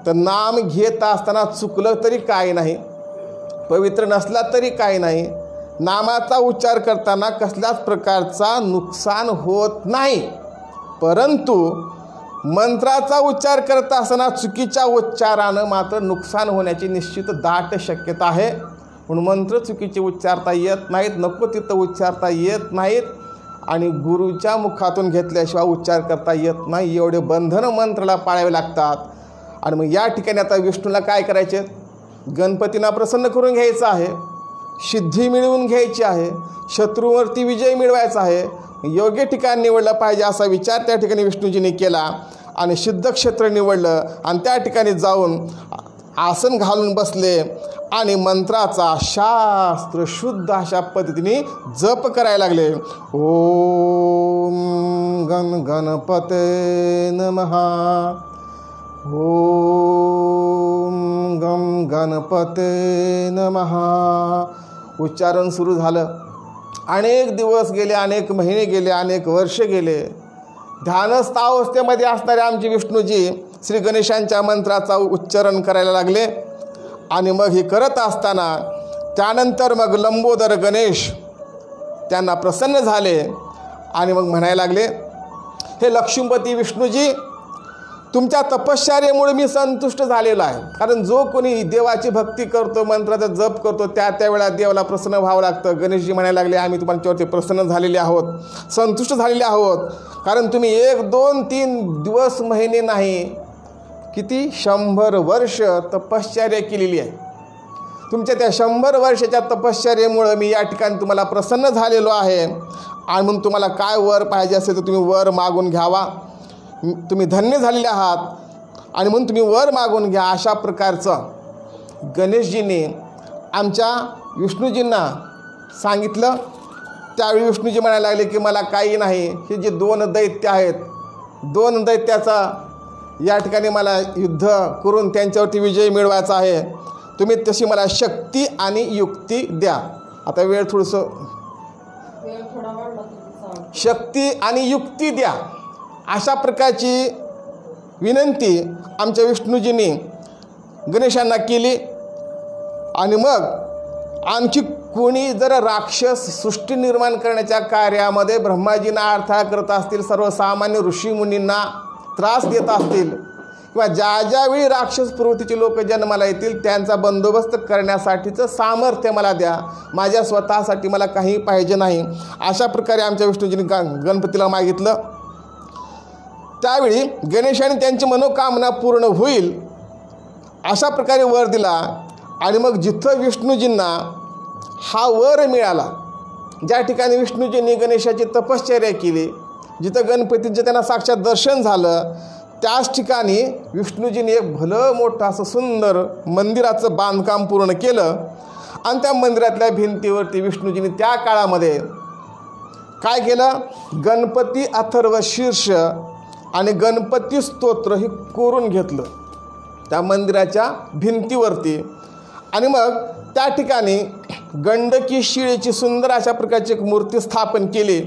तर नाम घेत असताना चुकलं तरी काही नाही, पवित्र नसला तरी काही नाही. नामाचा उच्चार करताना कसल्याच प्रकारचा नुकसान होत नाही. परंतु मंत्राचा उच्चार करत असताना चुकीच्या उच्चारानं मात्र नुकसान होण्याची निश्चित दाट शक्यता आहे. म्हणून मंत्र चुकीचे उच्चारता येत नाहीत, नको तिथं उच्चारता येत नाहीत आणि गुरुच्या मुखातून घेतल्याशिवाय उच्चार करता येत नाही. एवढे बंधनं मंत्राला पाळावे लागतात. आणि मग या ठिकाणी आता विष्णूला काय करायचे, गणपतींना प्रसन्न करून घ्यायचं आहे, सिद्धी मिळवून घ्यायची आहे, शत्रूवरती विजय मिळवायचा आहे, योग्य ठिकाण निवडलं पाहिजे असा विचार त्या ठिकाणी विष्णूजीने केला आणि सिद्ध क्षेत्र निवडलं आणि त्या ठिकाणी जाऊन आसन घालून बसले आणि मंत्राचा शास्त्र शुद्ध अशा पद्धतीने जप करायला लागले. ओम गण गणपते नमः, ओम गम गणपते नमः. उच्चारण सुरू झालं. अनेक दिवस गेले, अनेक महिने गेले, अनेक वर्ष गेले. ध्यानस्थ अवस्थेमध्ये असणारे आमचे विष्णूजी श्री गणेशांच्या मंत्राचा उच्चारण करायला लागले. आणि मग हे करत असताना त्यानंतर मग लंबोदर गणेश त्यांना प्रसन्न झाले आणि मग म्हणायला लागले, हे लक्ष्मीपती विष्णूजी, तुमच्या तपश्चर्येमुळे मी संतुष्ट झालेलो आहे. कारण जो कोणी देवाची भक्ती करतो, मंत्राचा जप करतो, त्यावेळेला देवाला प्रसन्न व्हावं लागतं. गणेशजी म्हणायला लागले, आम्ही तुमच्यावरती प्रसन्न झालेले आहोत, संतुष्ट झालेले आहोत. कारण तुम्ही 1, 2, 3 दिवस महिने नाही, किती 100 वर्ष तपश्चर्या केलेली आहे. तुमच्या त्या 100 वर्षाच्या तपश्चर्येमुळं मी या ठिकाणी तुम्हाला प्रसन्न झालेलो आहे. आणि म्हणून तुम्हाला काय वर पाहिजे असेल तर तुम्ही वर मागून घ्यावा. तुम्ही धन्य झालेले आहात आणि म्हणून तुम्ही वर मागून घ्या. अशा प्रकारचं गणेशजीने आमच्या विष्णूजींना सांगितलं. त्यावेळी विष्णूजी म्हणायला लागले की मला काही नाही, हे जे 2 दैत्य आहेत, 2 दैत्याचा या ठिकाणी मला युद्ध करून त्यांच्यावरती विजय मिळवायचा आहे. तुम्ही तशी मला शक्ती आणि युक्ती द्या. आता वेळ थोडंसं, शक्ती आणि युक्ती द्या अशा प्रकारची विनंती आमच्या विष्णूजींनी गणेशांना केली. आणि मग आणखी कोणी जर राक्षस सृष्टी निर्माण करण्याच्या कार्यामध्ये ब्रह्माजींना अडथळा करत असतील, सर्वसामान्य ऋषीमुनींना त्रास देत असतील, किंवा ज्या ज्यावेळी राक्षस प्रवृत्तीचे लोक जन्माला येतील त्यांचा बंदोबस्त करण्यासाठीचं सामर्थ्य मला द्या, माझ्या स्वतःसाठी मला काही पाहिजे नाही. अशा प्रकारे आमच्या विष्णूजींनी गणपतीला मागितलं. त्यावेळी गणेशाने त्यांची मनोकामना पूर्ण होईल अशा प्रकारे वर दिला. आणि मग जिथं विष्णूजींना हा वर मिळाला, ज्या ठिकाणी विष्णूजींनी गणेशाची तपश्चर्या केली, जिथं गणपतीचं त्यांना साक्षात दर्शन झालं, त्याच ठिकाणी विष्णूजींनी एक भलं मोठं असं सुंदर मंदिराचं बांधकाम पूर्ण केलं. आणि त्या मंदिरातल्या भिंतीवरती विष्णूजींनी त्या काळामध्ये काय केलं, गणपती अथर्व शीर्ष आणि गणपती स्तोत्र हे कोरून घेतलं त्या मंदिराच्या भिंतीवरती. आणि मग त्या ठिकाणी गंडकी शिळेची सुंदर अशा प्रकारची एक मूर्ती स्थापन केली.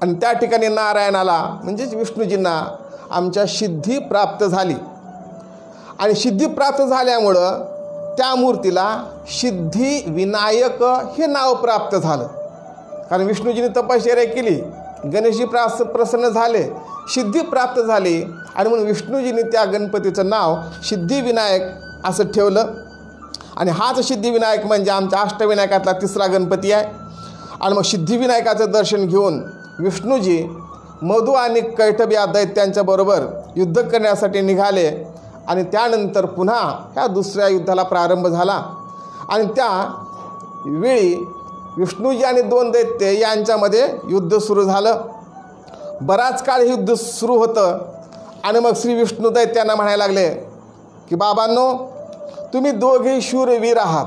आणि त्या ठिकाणी नारायणाला म्हणजेच विष्णूजींना आमच्या सिद्धी प्राप्त झाली. आणि सिद्धी प्राप्त झाल्यामुळं त्या मूर्तीला सिद्धिविनायक हे नाव प्राप्त झालं. कारण विष्णूजींनी तपश्चर्या केली, गणेशजी प्रसन्न झाले, सिद्धी प्राप्त झाली. आणि म्हणून विष्णूजींनी त्या गणपतीचं नाव सिद्धिविनायक असं ठेवलं. आणि हाच सिद्धिविनायक म्हणजे आमच्या अष्टविनायकातला तिसरा गणपती आहे. आणि मग सिद्धिविनायकाचं दर्शन घेऊन विष्णूजी मधु आणि कैटभ या दैत्यांच्याबरोबर युद्ध करण्यासाठी निघाले. आणि त्यानंतर पुन्हा ह्या दुसऱ्या युद्धाला प्रारंभ झाला. आणि त्या वेळी विष्णूजी आणि 2 दैत्य यांच्यामध्ये युद्ध सुरू झालं. बराच काळ हे युद्ध सुरू होतं. आणि मग श्री विष्णू दैत्यांना म्हणायला लागले की बाबांनो, तुम्ही दोघेही शूरवीर आहात.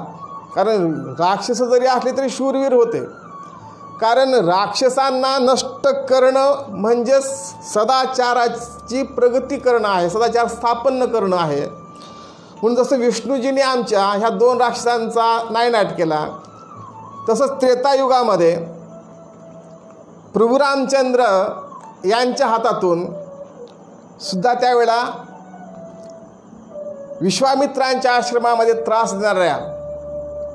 कारण राक्षस जरी असले तरी शूरवीर होते. कारण राक्षसांना नष्ट करणं म्हणजे सदाचाराची प्रगती करणं आहे, सदाचार स्थापन करणं आहे. म्हणून जसं विष्णूजींनी आमच्या ह्या 2 राक्षसांचा नायनाट केला, तसंच त्रेतायुगामध्ये प्रभू रामचंद्र यांच्या हातातून सुद्धा त्यावेळेला विश्वामित्रांच्या आश्रमामध्ये त्रास देणाऱ्या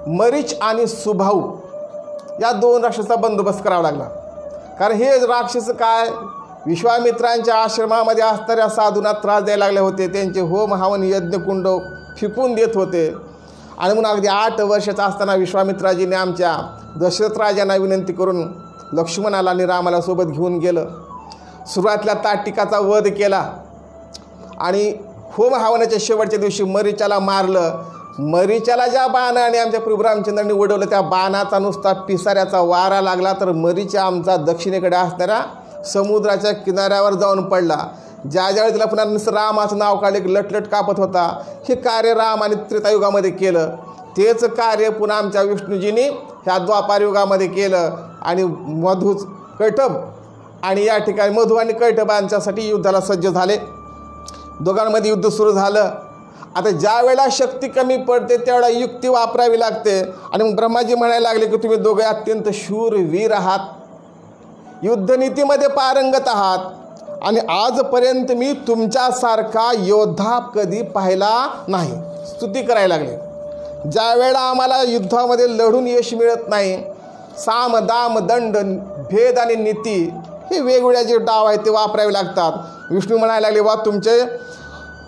मरीच आणि सुभाऊ या 2 राक्षसाचा बंदोबस्त करावा लागला. कारण हे राक्षस काय विश्वामित्रांच्या आश्रमामध्ये असणाऱ्या साधूंना त्रास द्यायला लागले होते, त्यांचे होम हवन यज्ञकुंड फिकून देत होते. आणि म्हणून अगदी 8 वर्षाचा असताना विश्वामित्राजीने आमच्या दशरथ राजांना विनंती करून लक्ष्मणाला आणि रामाला सोबत घेऊन गेलं. सुरुवातीला ताटिकाचा वध केला आणि होम हवनाच्या शेवटच्या दिवशी मरीचाला मारलं. मरीचाला ज्या बाणाने आमच्या प्रभू रामचंद्रांनी उडवलं, त्या बाणाचा नुसता पिसाऱ्याचा वारा लागला तर मरीचा आमचा दक्षिणेकडे असणाऱ्या समुद्राच्या किनाऱ्यावर जाऊन पडला. ज्यावेळी तिला पुन्हा रामाचं नाव काढले की लटलट कापत होता. हे कार्य राम आणि त्रेतायुगामध्ये केलं. तेच कार्य पुन्हा आमच्या विष्णूजींनी ह्या द्वापारयुगामध्ये केलं. आणि कैटभ आणि या ठिकाणी मधु आणि कैटभांच्यासाठी युद्धाला सज्ज झाले. दोघांमध्ये युद्ध सुरू झालं. आता ज्या वेळेला शक्ती कमी पडते त्यावेळेला युक्ती वापरावी लागते. आणि मग ब्रह्माजी म्हणायला लागले की तुम्ही दोघे अत्यंत शूरवीर आहात, युद्धनीतीमध्ये पारंगत आहात, आणि आजपर्यंत मी तुमच्यासारखा योद्धा कधी पाहिला नाही. स्तुती करायला लागले. ज्या वेळेला आम्हाला युद्धामध्ये लढून यश मिळत नाही, साम दाम दंड भेद आणि नीती हे वेगवेगळे जे डाव आहेत ते वापरावे लागतात. विष्णू म्हणायला लागले, वा तुमचे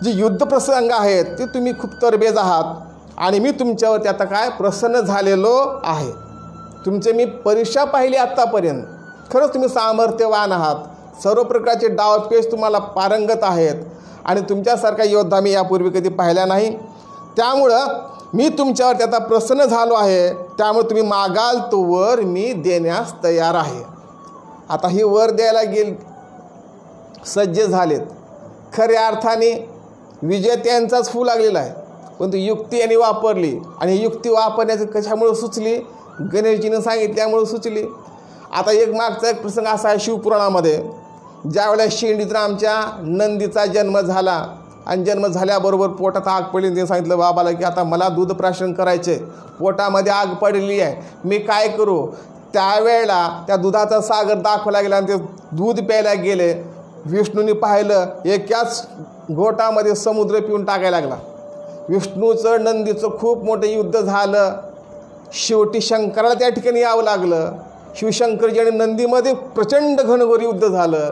जे युद्ध प्रसंग आहेत ते तुम्ही खूप तरबेज आहात आणि मी तुमच्यावरती आता काय प्रसन्न झालेलो आहे. तुमचे मी परीक्षा पाहिली आत्तापर्यंत. खरंच तुम्ही सामर्थ्यवान आहात, सर्व प्रकारचे डावपेच तुम्हाला पारंगत आहेत आणि तुमच्यासारखा योद्धा मी यापूर्वी कधी पाहिला नाही. त्यामुळं मी तुमच्यावरती आता प्रसन्न झालो आहे. त्यामुळे तुम्ही मागाल तो वर मी देण्यास तयार आहे. आता ही वर द्यायला सज्ज झालेत. खऱ्या अर्थाने विजय त्यांचाच फू लागलेला आहे, पण ती युक्ती यांनी वापरली. आणि ही युक्ती वापरण्याचं कशामुळे सुचली? गणेशजीनं सांगितल्यामुळे सुचली. आता मागचा एक प्रसंग असा आहे शिवपुराणामध्ये, ज्यावेळेला शेंडीतून आमच्या नंदीचा जन्म झाला आणि जन्म झाल्याबरोबर पोटात आग पडली. त्यांनी सांगितलं बाबाला की आता मला दूध प्राशन करायचे, पोटामध्ये आग पडलेली आहे, मी काय करू? त्यावेळेला त्या दुधाचा सागर दाखवला गेला आणि ते दूध प्यायला गेले. विष्णूंनी पाहिलं, एकाच घोटामध्ये समुद्र पिऊन टाकायला लागला. विष्णूचं नंदीचं खूप मोठं युद्ध झालं. शेवटी शंकराला त्या ठिकाणी यावं लागलं. शिवशंकरजी आणि नंदीमध्ये प्रचंड घनघोर युद्ध झालं.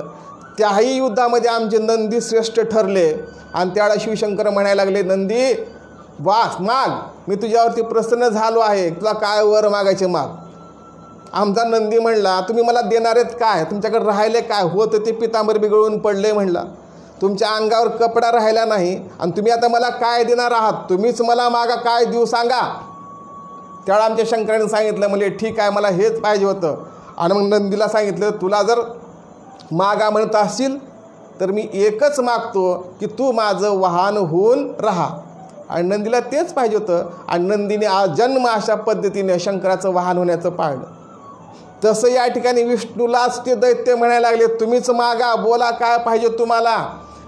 त्याही युद्धामध्ये आमचे नंदी श्रेष्ठ ठरले. आणि त्यावेळेला शिवशंकर म्हणायला लागले, नंदी वास माग, मी तुझ्यावरती प्रसन्न झालो आहे, तुला काय वर मागायचे माग. आमचा नंदी म्हणला, तुम्ही मला देणार आहेत काय, तुमच्याकडे राहिले काय, होतं ते पितांबर बिघडून पडले म्हणला, तुमच्या अंगावर कपडा राहिला नाही, आणि तुम्ही आता मला काय देणार आहात, तुम्हीच मला मागा, काय देऊ सांगा. त्यावेळा आमच्या शंकराने सांगितलं, म्हणजे ठीक आहे, मला हेच पाहिजे होतं. आणि मग नंदीला सांगितलं, तुला जर मागा म्हणत असशील तर मी एकच मागतो की तू माझं वाहन होऊन राहा. आणि नंदीला तेच पाहिजे होतं. आणि नंदीने जन्म अशा पद्धतीने शंकराचं वाहन होण्याचं पाळलं. तसं या ठिकाणी विष्णूलाच ते दैत्य म्हणायला लागले, तुम्हीच मागा, बोला काय पाहिजे तुम्हाला,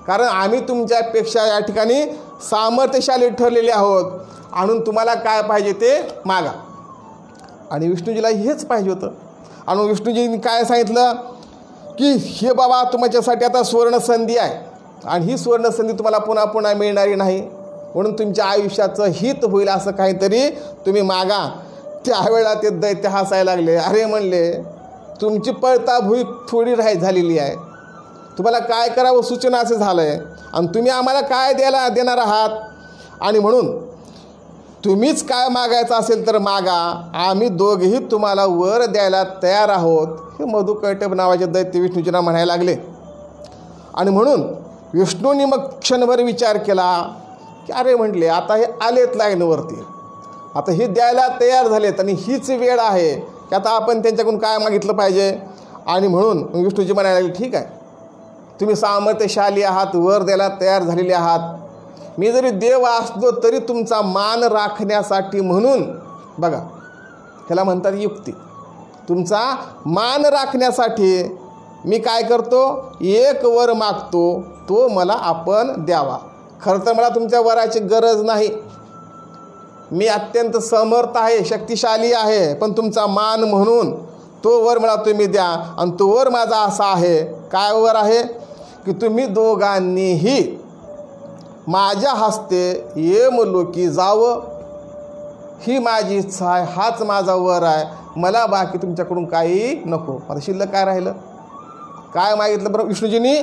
कारण आम्ही तुमच्यापेक्षा या ठिकाणी सामर्थ्यशाली ठरलेले आहोत, आणून तुम्हाला काय पाहिजे ते मागा. आणि विष्णूजीला हेच पाहिजे होतं. आणि विष्णूजींनी काय सांगितलं की हे बाबा, तुमच्यासाठी आता सुवर्णसंधी आहे, आणि ही सुवर्णसंधी तुम्हाला पुन्हा पुन्हा मिळणारी नाही, म्हणून तुमच्या आयुष्याचं हित होईल असं काहीतरी तुम्ही मागा. त्यावेळेला ते दैत्य हसायला लागले. अरे म्हणले, तुमची पळताभुई थोडी झालेली आहे, तुम्हाला काय करावं सूचना असं झालं आहे, आणि तुम्ही आम्हाला काय देणार आहात, आणि म्हणून तुम्हीच काय मागायचं असेल तर मागा, आम्ही दोघेही तुम्हाला वर द्यायला तयार आहोत, हे मधुकैटभ नावाचे दैत्य विष्णूजींना म्हणायला लागले. आणि म्हणून विष्णूंनी मग क्षणभर विचार केला की अरे म्हटले, आता हे आलेत लाईनवरती, आता हे द्यायला तयार झालेत, आणि हीच वेळ आहे की आता आपण त्यांच्याकडून काय मागितलं पाहिजे. आणि म्हणून विष्णूजी म्हणायला लागले, ठीक आहे, तुम्ही सामर्थ्यशाली आहात, वर द्यायला तयार झालेले आहात, मी जरी देव असलो तरी तुमचा मान राखण्यासाठी म्हणून, बघा ह्याला म्हणतात युक्ती, तुमचा मान राखण्यासाठी मी काय करतो, एक वर मागतो, तो मला आपण द्यावा. खरं तर मला तुमच्या वराची गरज नाही, मी अत्यंत समर्थ आहे, शक्तिशाली आहे, पण तुमचा मान म्हणून तो वर मला तुम्ही द्या. आणि तो वर माझा असा आहे, काय वर आहे की तुम्ही दोघांनीही माझ्या हस्ते यमलोकी जावं, ही माझी इच्छा आहे, हाच माझा वर आहे, मला बाकी तुमच्याकडून काही नको. आता शिल्लक काय राहिलं, काय मागितलं बरं विष्णूजींनी,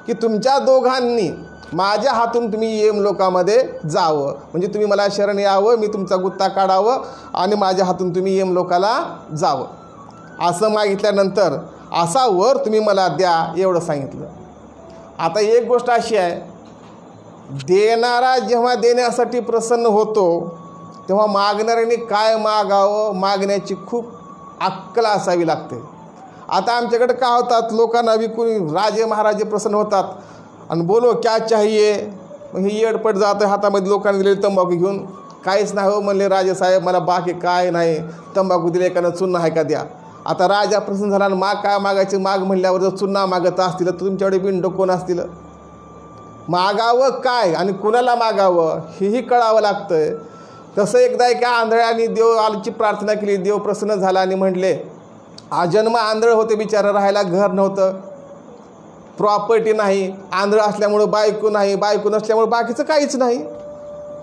की तुमच्या दोघांनी माझ्या हातून तुम्ही यमलोकामध्ये जावं, म्हणजे तुम्ही मला शरण यावं, मी तुमचा गुत्ता काढावं, आणि माझ्या हातून तुम्ही यमलोकाला जावं. असं मागितल्यानंतर असा वर तुम्ही मला द्या, एवढं सांगितलं. आता एक गोष्ट अशी आहे, देणारा जेव्हा देण्यासाठी प्रसन्न होतो तेव्हा मागणाऱ्याने काय मागावं, मागण्याची खूप अक्कल असावी लागते. आता आमच्याकडे काय होतात, लोकांना विकून राजे महाराजे प्रसन्न होतात, आणि बोलो क्या चाहिए, मग हे येडपट जातं हातामध्ये लोकांनी दिलेली तंबाखू घेऊन, काहीच नाही हो म्हणले राजेसाहेब, मला बाकी काय नाही, तंबाखू दिले एकानं चुन्ना आहे का द्या. आता राजा प्रसन्न झाला आणि माग काय मागायचे, माग म्हणल्यावर जर चुन्ना मागत असतील तर तुमच्याकडे बिंडो कोण असतील, मागावं काय आणि कुणाला मागावं हेही कळावं लागतं. तसं एकदा एका आंधळ्याने देवाची प्रार्थना केली, देव प्रसन्न झाला आणि म्हटले, आजन्म आंधळ होते बिचारा, राहायला घर नव्हतं, प्रॉपर्टी नाही, आंधळ असल्यामुळं बायको नाही, बायको नसल्यामुळं बाकीचं काहीच नाही,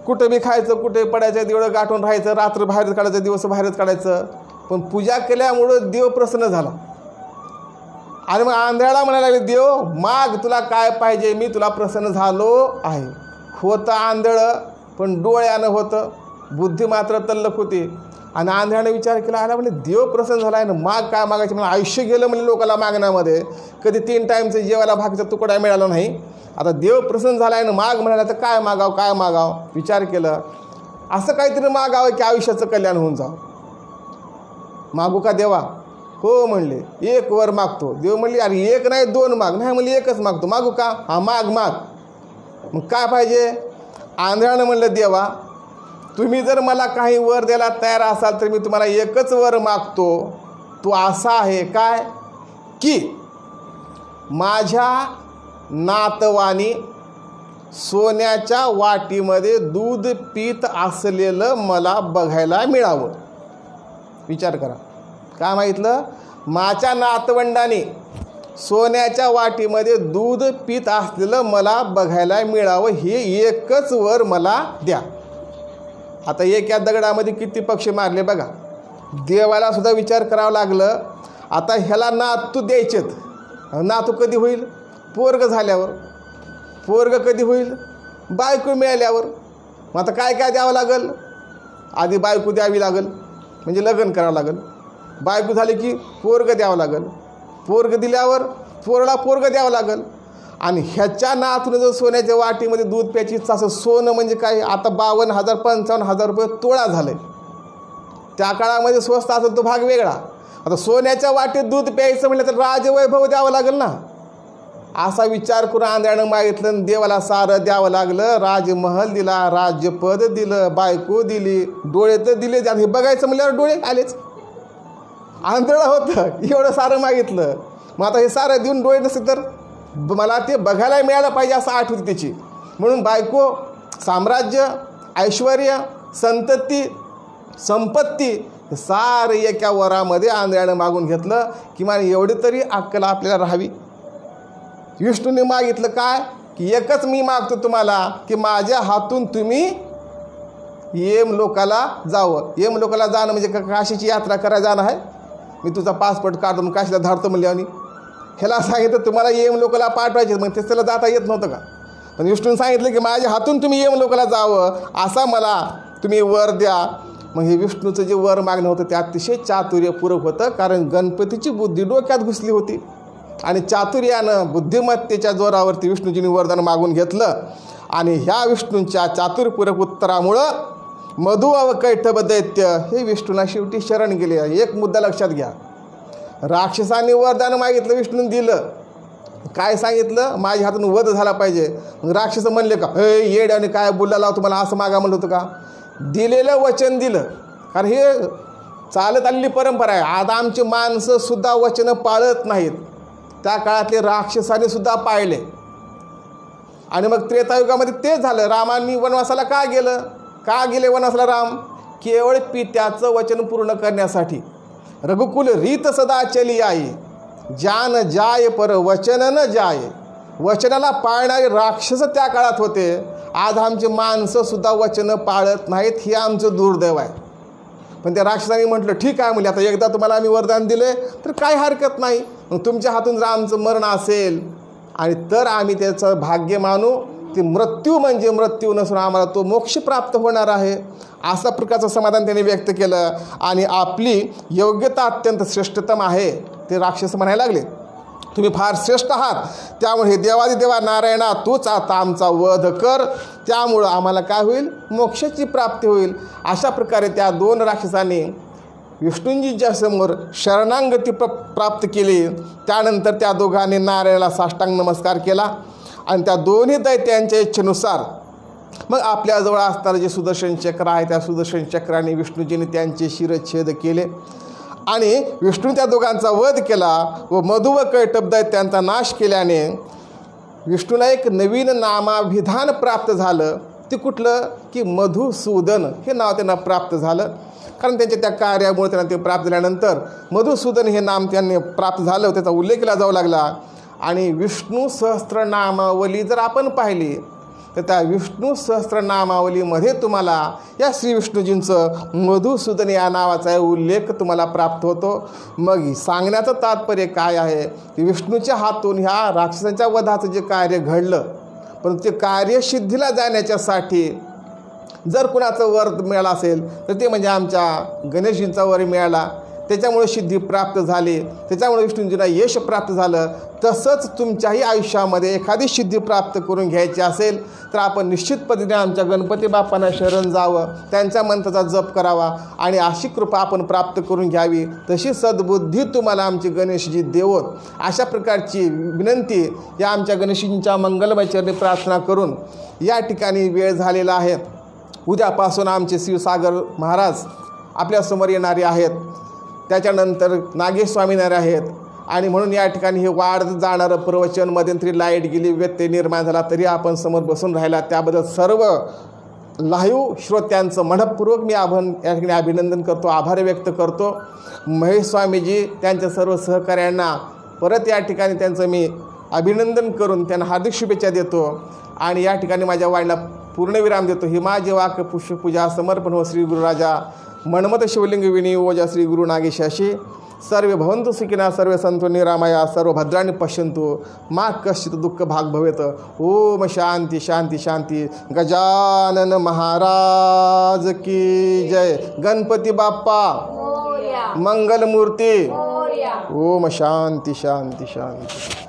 कुठं बी खायचं, कुठे पडायचं, देवळं गाठून राहायचं, रात्र बाहेरच काढायचं, दिवस बाहेरच काढायचं. पण पूजा केल्यामुळं देव प्रसन्न झाला. आणि मग आंधळ्याला म्हणायला लागले, देव माग, तुला काय पाहिजे, मी तुला प्रसन्न झालो आहे. होतं आंधळं पण डोळ्यानं होतं, बुद्धी मात्र तल्लख होती. आणि आंधळ्याने विचार केला, आला म्हणजे देव प्रसन्न झाला आहे ना, माग काय मागायचे, म्हणजे आयुष्य गेलं म्हणजे लोकांना मागण्यामध्ये, कधी 3 टाईमचं जेवायला भागचा तुकडा मिळाला नाही, आता देव प्रसन्न झाला आहे ना, माग म्हणाला तर काय मागावं, काय मागावं. विचार केलं, असं काहीतरी मागावं की आयुष्याचं कल्याण होऊन जावं. मागू का देवा, हो म्हणले, एक वर मागतो. देव म्हणले, अरे एक नाही 2 माग, नाही म्हणले एकच मागतो. मागू का, हा माग माग. मग काय पाहिजे, आंधळ्यानं म्हणलं, देवा तुम्ही जर मला काही वर द्यायला तयार असाल तर मी तुम्हाला एकच वर मागतो, तो असा आहे काय की माझ्या नातवानी सोन्याच्या वाटीमध्ये दूध पीत असलेलं मला बघायला मिळावं. विचार करा, काय मागितलं, माझ्या नातवंडाने सोन्याच्या वाटीमध्ये दूध पीत असलेलं मला बघायला मिळावं, हे एकच वर मला द्या. आता एका दगडामध्ये किती पक्षी मारले बघा. देवाला सुद्धा विचार करावा लागलं, आता ह्याला नातू द्यायचेत, नातू कधी होईल, पोरग झाल्यावर, पोरग कधी होईल? बायको मिळाल्यावर. मग आता काय काय द्यावं लागेल? आधी बायको द्यावी लागेल, म्हणजे लग्न करावं लागेल. बायको झाली की पोरग द्यावं लागेल, पोरग दिल्यावर पोरग द्यावं लागेल. आणि ह्याच्या नातून जर सोन्याच्या वाटीमध्ये दूध प्यायची इच्छा असं, सोनं म्हणजे काय आता 52,000 55,000 रुपये तोळा झालं. त्या काळामध्ये स्वस्त असेल तो भाग वेगळा. आता सोन्याच्या वाटीत दूध प्यायचं म्हटलं तर राजवैभव द्यावं लागेल ना. असा विचार करून आंधळ्यानं मागितलं, देवाला सारं द्यावं लागलं. राजमहल दिला, राज्यपद दिलं, बायको दिली, डोळे तर दिले. हे बघायचं म्हणल्यावर डोळे आलेच. आंधळं होतं, एवढं सारं मागितलं. मग आता हे सारं देऊन डोळे नसते तर मला ते बघायला मिळालं पाहिजे असं आठ होती त्याची. म्हणून बायको, साम्राज्य, ऐश्वर, संतती, संपत्ती हे सारं एका वरामध्ये आंधळ्यानं मागून घेतलं. किमान एवढी तरी अक्कल आपल्याला राहावी. विष्णूने मागितलं काय की एकच मी मागतो तुम्हाला की माझ्या हातून तुम्ही येम लोकाला जावं. येम लोकाला जाणं म्हणजे काशीची यात्रा करायला जाणं आहे. मी तुझा पासपोर्ट काढून काशीला धाडतो म्हणल्याने ह्याला सांगितलं तुम्हाला येम लोकाला पाठवायचे. मग ते त्याला जाता येत नव्हतं का? पण विष्णूने सांगितलं की माझ्या हातून तुम्ही येम लोकाला जावं असा मला तुम्ही वर द्या. मग हे विष्णूचं जे वर मागणं होतं ते अतिशय चातुर्यपूर्वक होतं. कारण गणपतीची बुद्धी डोक्यात घुसली होती आणि चातुर्यानं बुद्धिमत्तेच्या जोरावरती विष्णूजींनी वरदान मागून घेतलं. आणि ह्या विष्णूंच्या चातुर्यपूर्वक उत्तरामुळं मधु व कैटभ दैत्य हे विष्णूला शेवटी शरण गेले. एक मुद्दा लक्षात घ्या, राक्षसांनी वरदान मागितलं, विष्णूने दिलं. काय सांगितलं? माझ्या हातून वध झाला पाहिजे. मग राक्षस म्हणले का हे येड आणि काय बोलला लाव तुम्हाला असं मागा म्हणलं होतं का? दिलेलं वचन दिलं. कारण हे चालत आलेली परंपरा आहे. आज आमची माणसं सुद्धा वचनं पाळत नाहीत. त्या काळातले राक्षसाने सुद्धा पाळले. आणि मग त्रेतायुगामध्ये तेच झालं. रामांनी वनवासाला का गेले वनवासाला राम? केवळ पित्याचं वचन पूर्ण करण्यासाठी. रघुकुल रीत सदा चली आई, जान जाय पर वचन न जाय. वचनाला पाळणारे राक्षस त्या काळात होते. आज आमचे माणसं सुद्धा वचनं पाळत नाहीत. हे आमचं दुर्दैव आहे. पण त्या राक्षसांनी म्हटलं ठीक आहे, म्हणजे आता एकदा तुम्हाला आम्ही वरदान दिले तर काय हरकत नाही. मग तुमच्या हातून जर आमचं मरण असेल आणि तर आम्ही त्याचं भाग्य मानू. ते मृत्यू म्हणजे मृत्यू नसून आम्हाला तो मोक्ष प्राप्त होणार आहे. असा प्रकारचं समाधान त्याने व्यक्त केलं. आणि आपली योग्यता अत्यंत श्रेष्ठतम आहे. ते राक्षस म्हणायला लागले तुम्ही फार श्रेष्ठ आहात, त्यामुळे हे देवादिदेवा नारायणा तूच आता आमचा वध कर. त्यामुळं आम्हाला काय होईल? मोक्षाची प्राप्ती होईल. अशा प्रकारे त्या दोन राक्षसांनी विष्णूंजींच्या समोर शरणागती प्राप्त केली. त्यानंतर त्या दोघांनी नारायणाला साष्टांग नमस्कार केला. आणि त्या दोन्ही दैत्यांच्या इच्छेनुसार मग आपल्याजवळ असणारं जे सुदर्शन चक्र आहे त्या सुदर्शन चक्राने विष्णूजींनी त्यांचे शिरच्छेद केले. आणि विष्णू त्या दोघांचा वध केला व मधु व कैटभ दैत्यांचा नाश केल्याने विष्णूला एक नवीन नामाभिधान प्राप्त झालं. ते कुठलं की मधुसूदन हे नाव त्यांना प्राप्त झालं. कारण त्यांच्या त्या कार्यामुळे त्यांना ते प्राप्त झाल्यानंतर मधुसूदन हे नाम त्यांनी प्राप्त झालं. त्याचा उल्लेख केला जाऊ लागला. आणि विष्णू सहस्त्रनामावली जर आपण पाहिली तर त्या विष्णू सहस्त्रनामावलीमध्ये तुम्हाला या श्री विष्णूजींचं मधुसूदन या नावाचा उल्लेख तुम्हाला प्राप्त होतो. मग सांगण्याचं तात्पर्य काय आहे की विष्णूच्या हातून ह्या राक्षसांच्या वधाचं जे कार्य घडलं, पण ते कार्यसिद्धीला जाण्याच्यासाठी जर कुणाचं वर मिळालं असेल तर ते म्हणजे आमच्या गणेशजींचा वर मिळाला. त्याच्यामुळे सिद्धी प्राप्त झाली. त्याच्यामुळे विष्णूजींना यश प्राप्त झालं. तसंच तुमच्याही आयुष्यामध्ये एखादी सिद्धी प्राप्त करून घ्यायची असेल तर आपण निश्चित पद्धतीने आमच्या गणपती बाप्पांना शरण जावं, त्यांच्या मंत्राचा जप करावा आणि अशी कृपा आपण प्राप्त करून घ्यावी. तशी सद्बुद्धी तुम्हाला आमची गणेशजी देवोत. अशा प्रकारची विनंती या आमच्या गणेशजींच्या मंगलमय चरणी प्रार्थना करून या ठिकाणी वेळ झालेला आहे. उद्यापासून आमचे शिवसागर महाराज आपल्यासमोर येणारे आहेत. त्याच्यानंतर नागेश स्वामी येणारे आहेत. आणि म्हणून या ठिकाणी हे वाढत जाणारं प्रवचन मध्यंतरी लाईट गेली, व्यत्यय निर्माण झाला तरी आपण समोर बसून राहिला, त्याबद्दल सर्व लाईव्ह श्रोत्यांचं मनःपूर्वक मी या ठिकाणी अभिनंदन करतो, आभार व्यक्त करतो. महेश स्वामीजी त्यांच्या सर्व सहकाऱ्यांना परत या ठिकाणी त्यांचं मी अभिनंदन करून त्यांना हार्दिक शुभेच्छा देतो. आणि या ठिकाणी माझ्या वाणीला पूर्णविराम देतो. ही माझी वाक पुष्पपूजा समर्पण हो श्री गुरुराजा मन्मथ शिवलिंग विनी ओजा श्री गुरु नागेशाशी सर्वे भवन्तु सुखिनः सर्वे सन्तु निरामया सर्व भद्राणि पश्यन्तु मा कश्चित् दुःख भाग भवेत्। ओम शांति शांति शांति। गजानन महाराज की जय। गणपती बाप्पा मंगल मूर्ती। ओम शांति शांति शांति।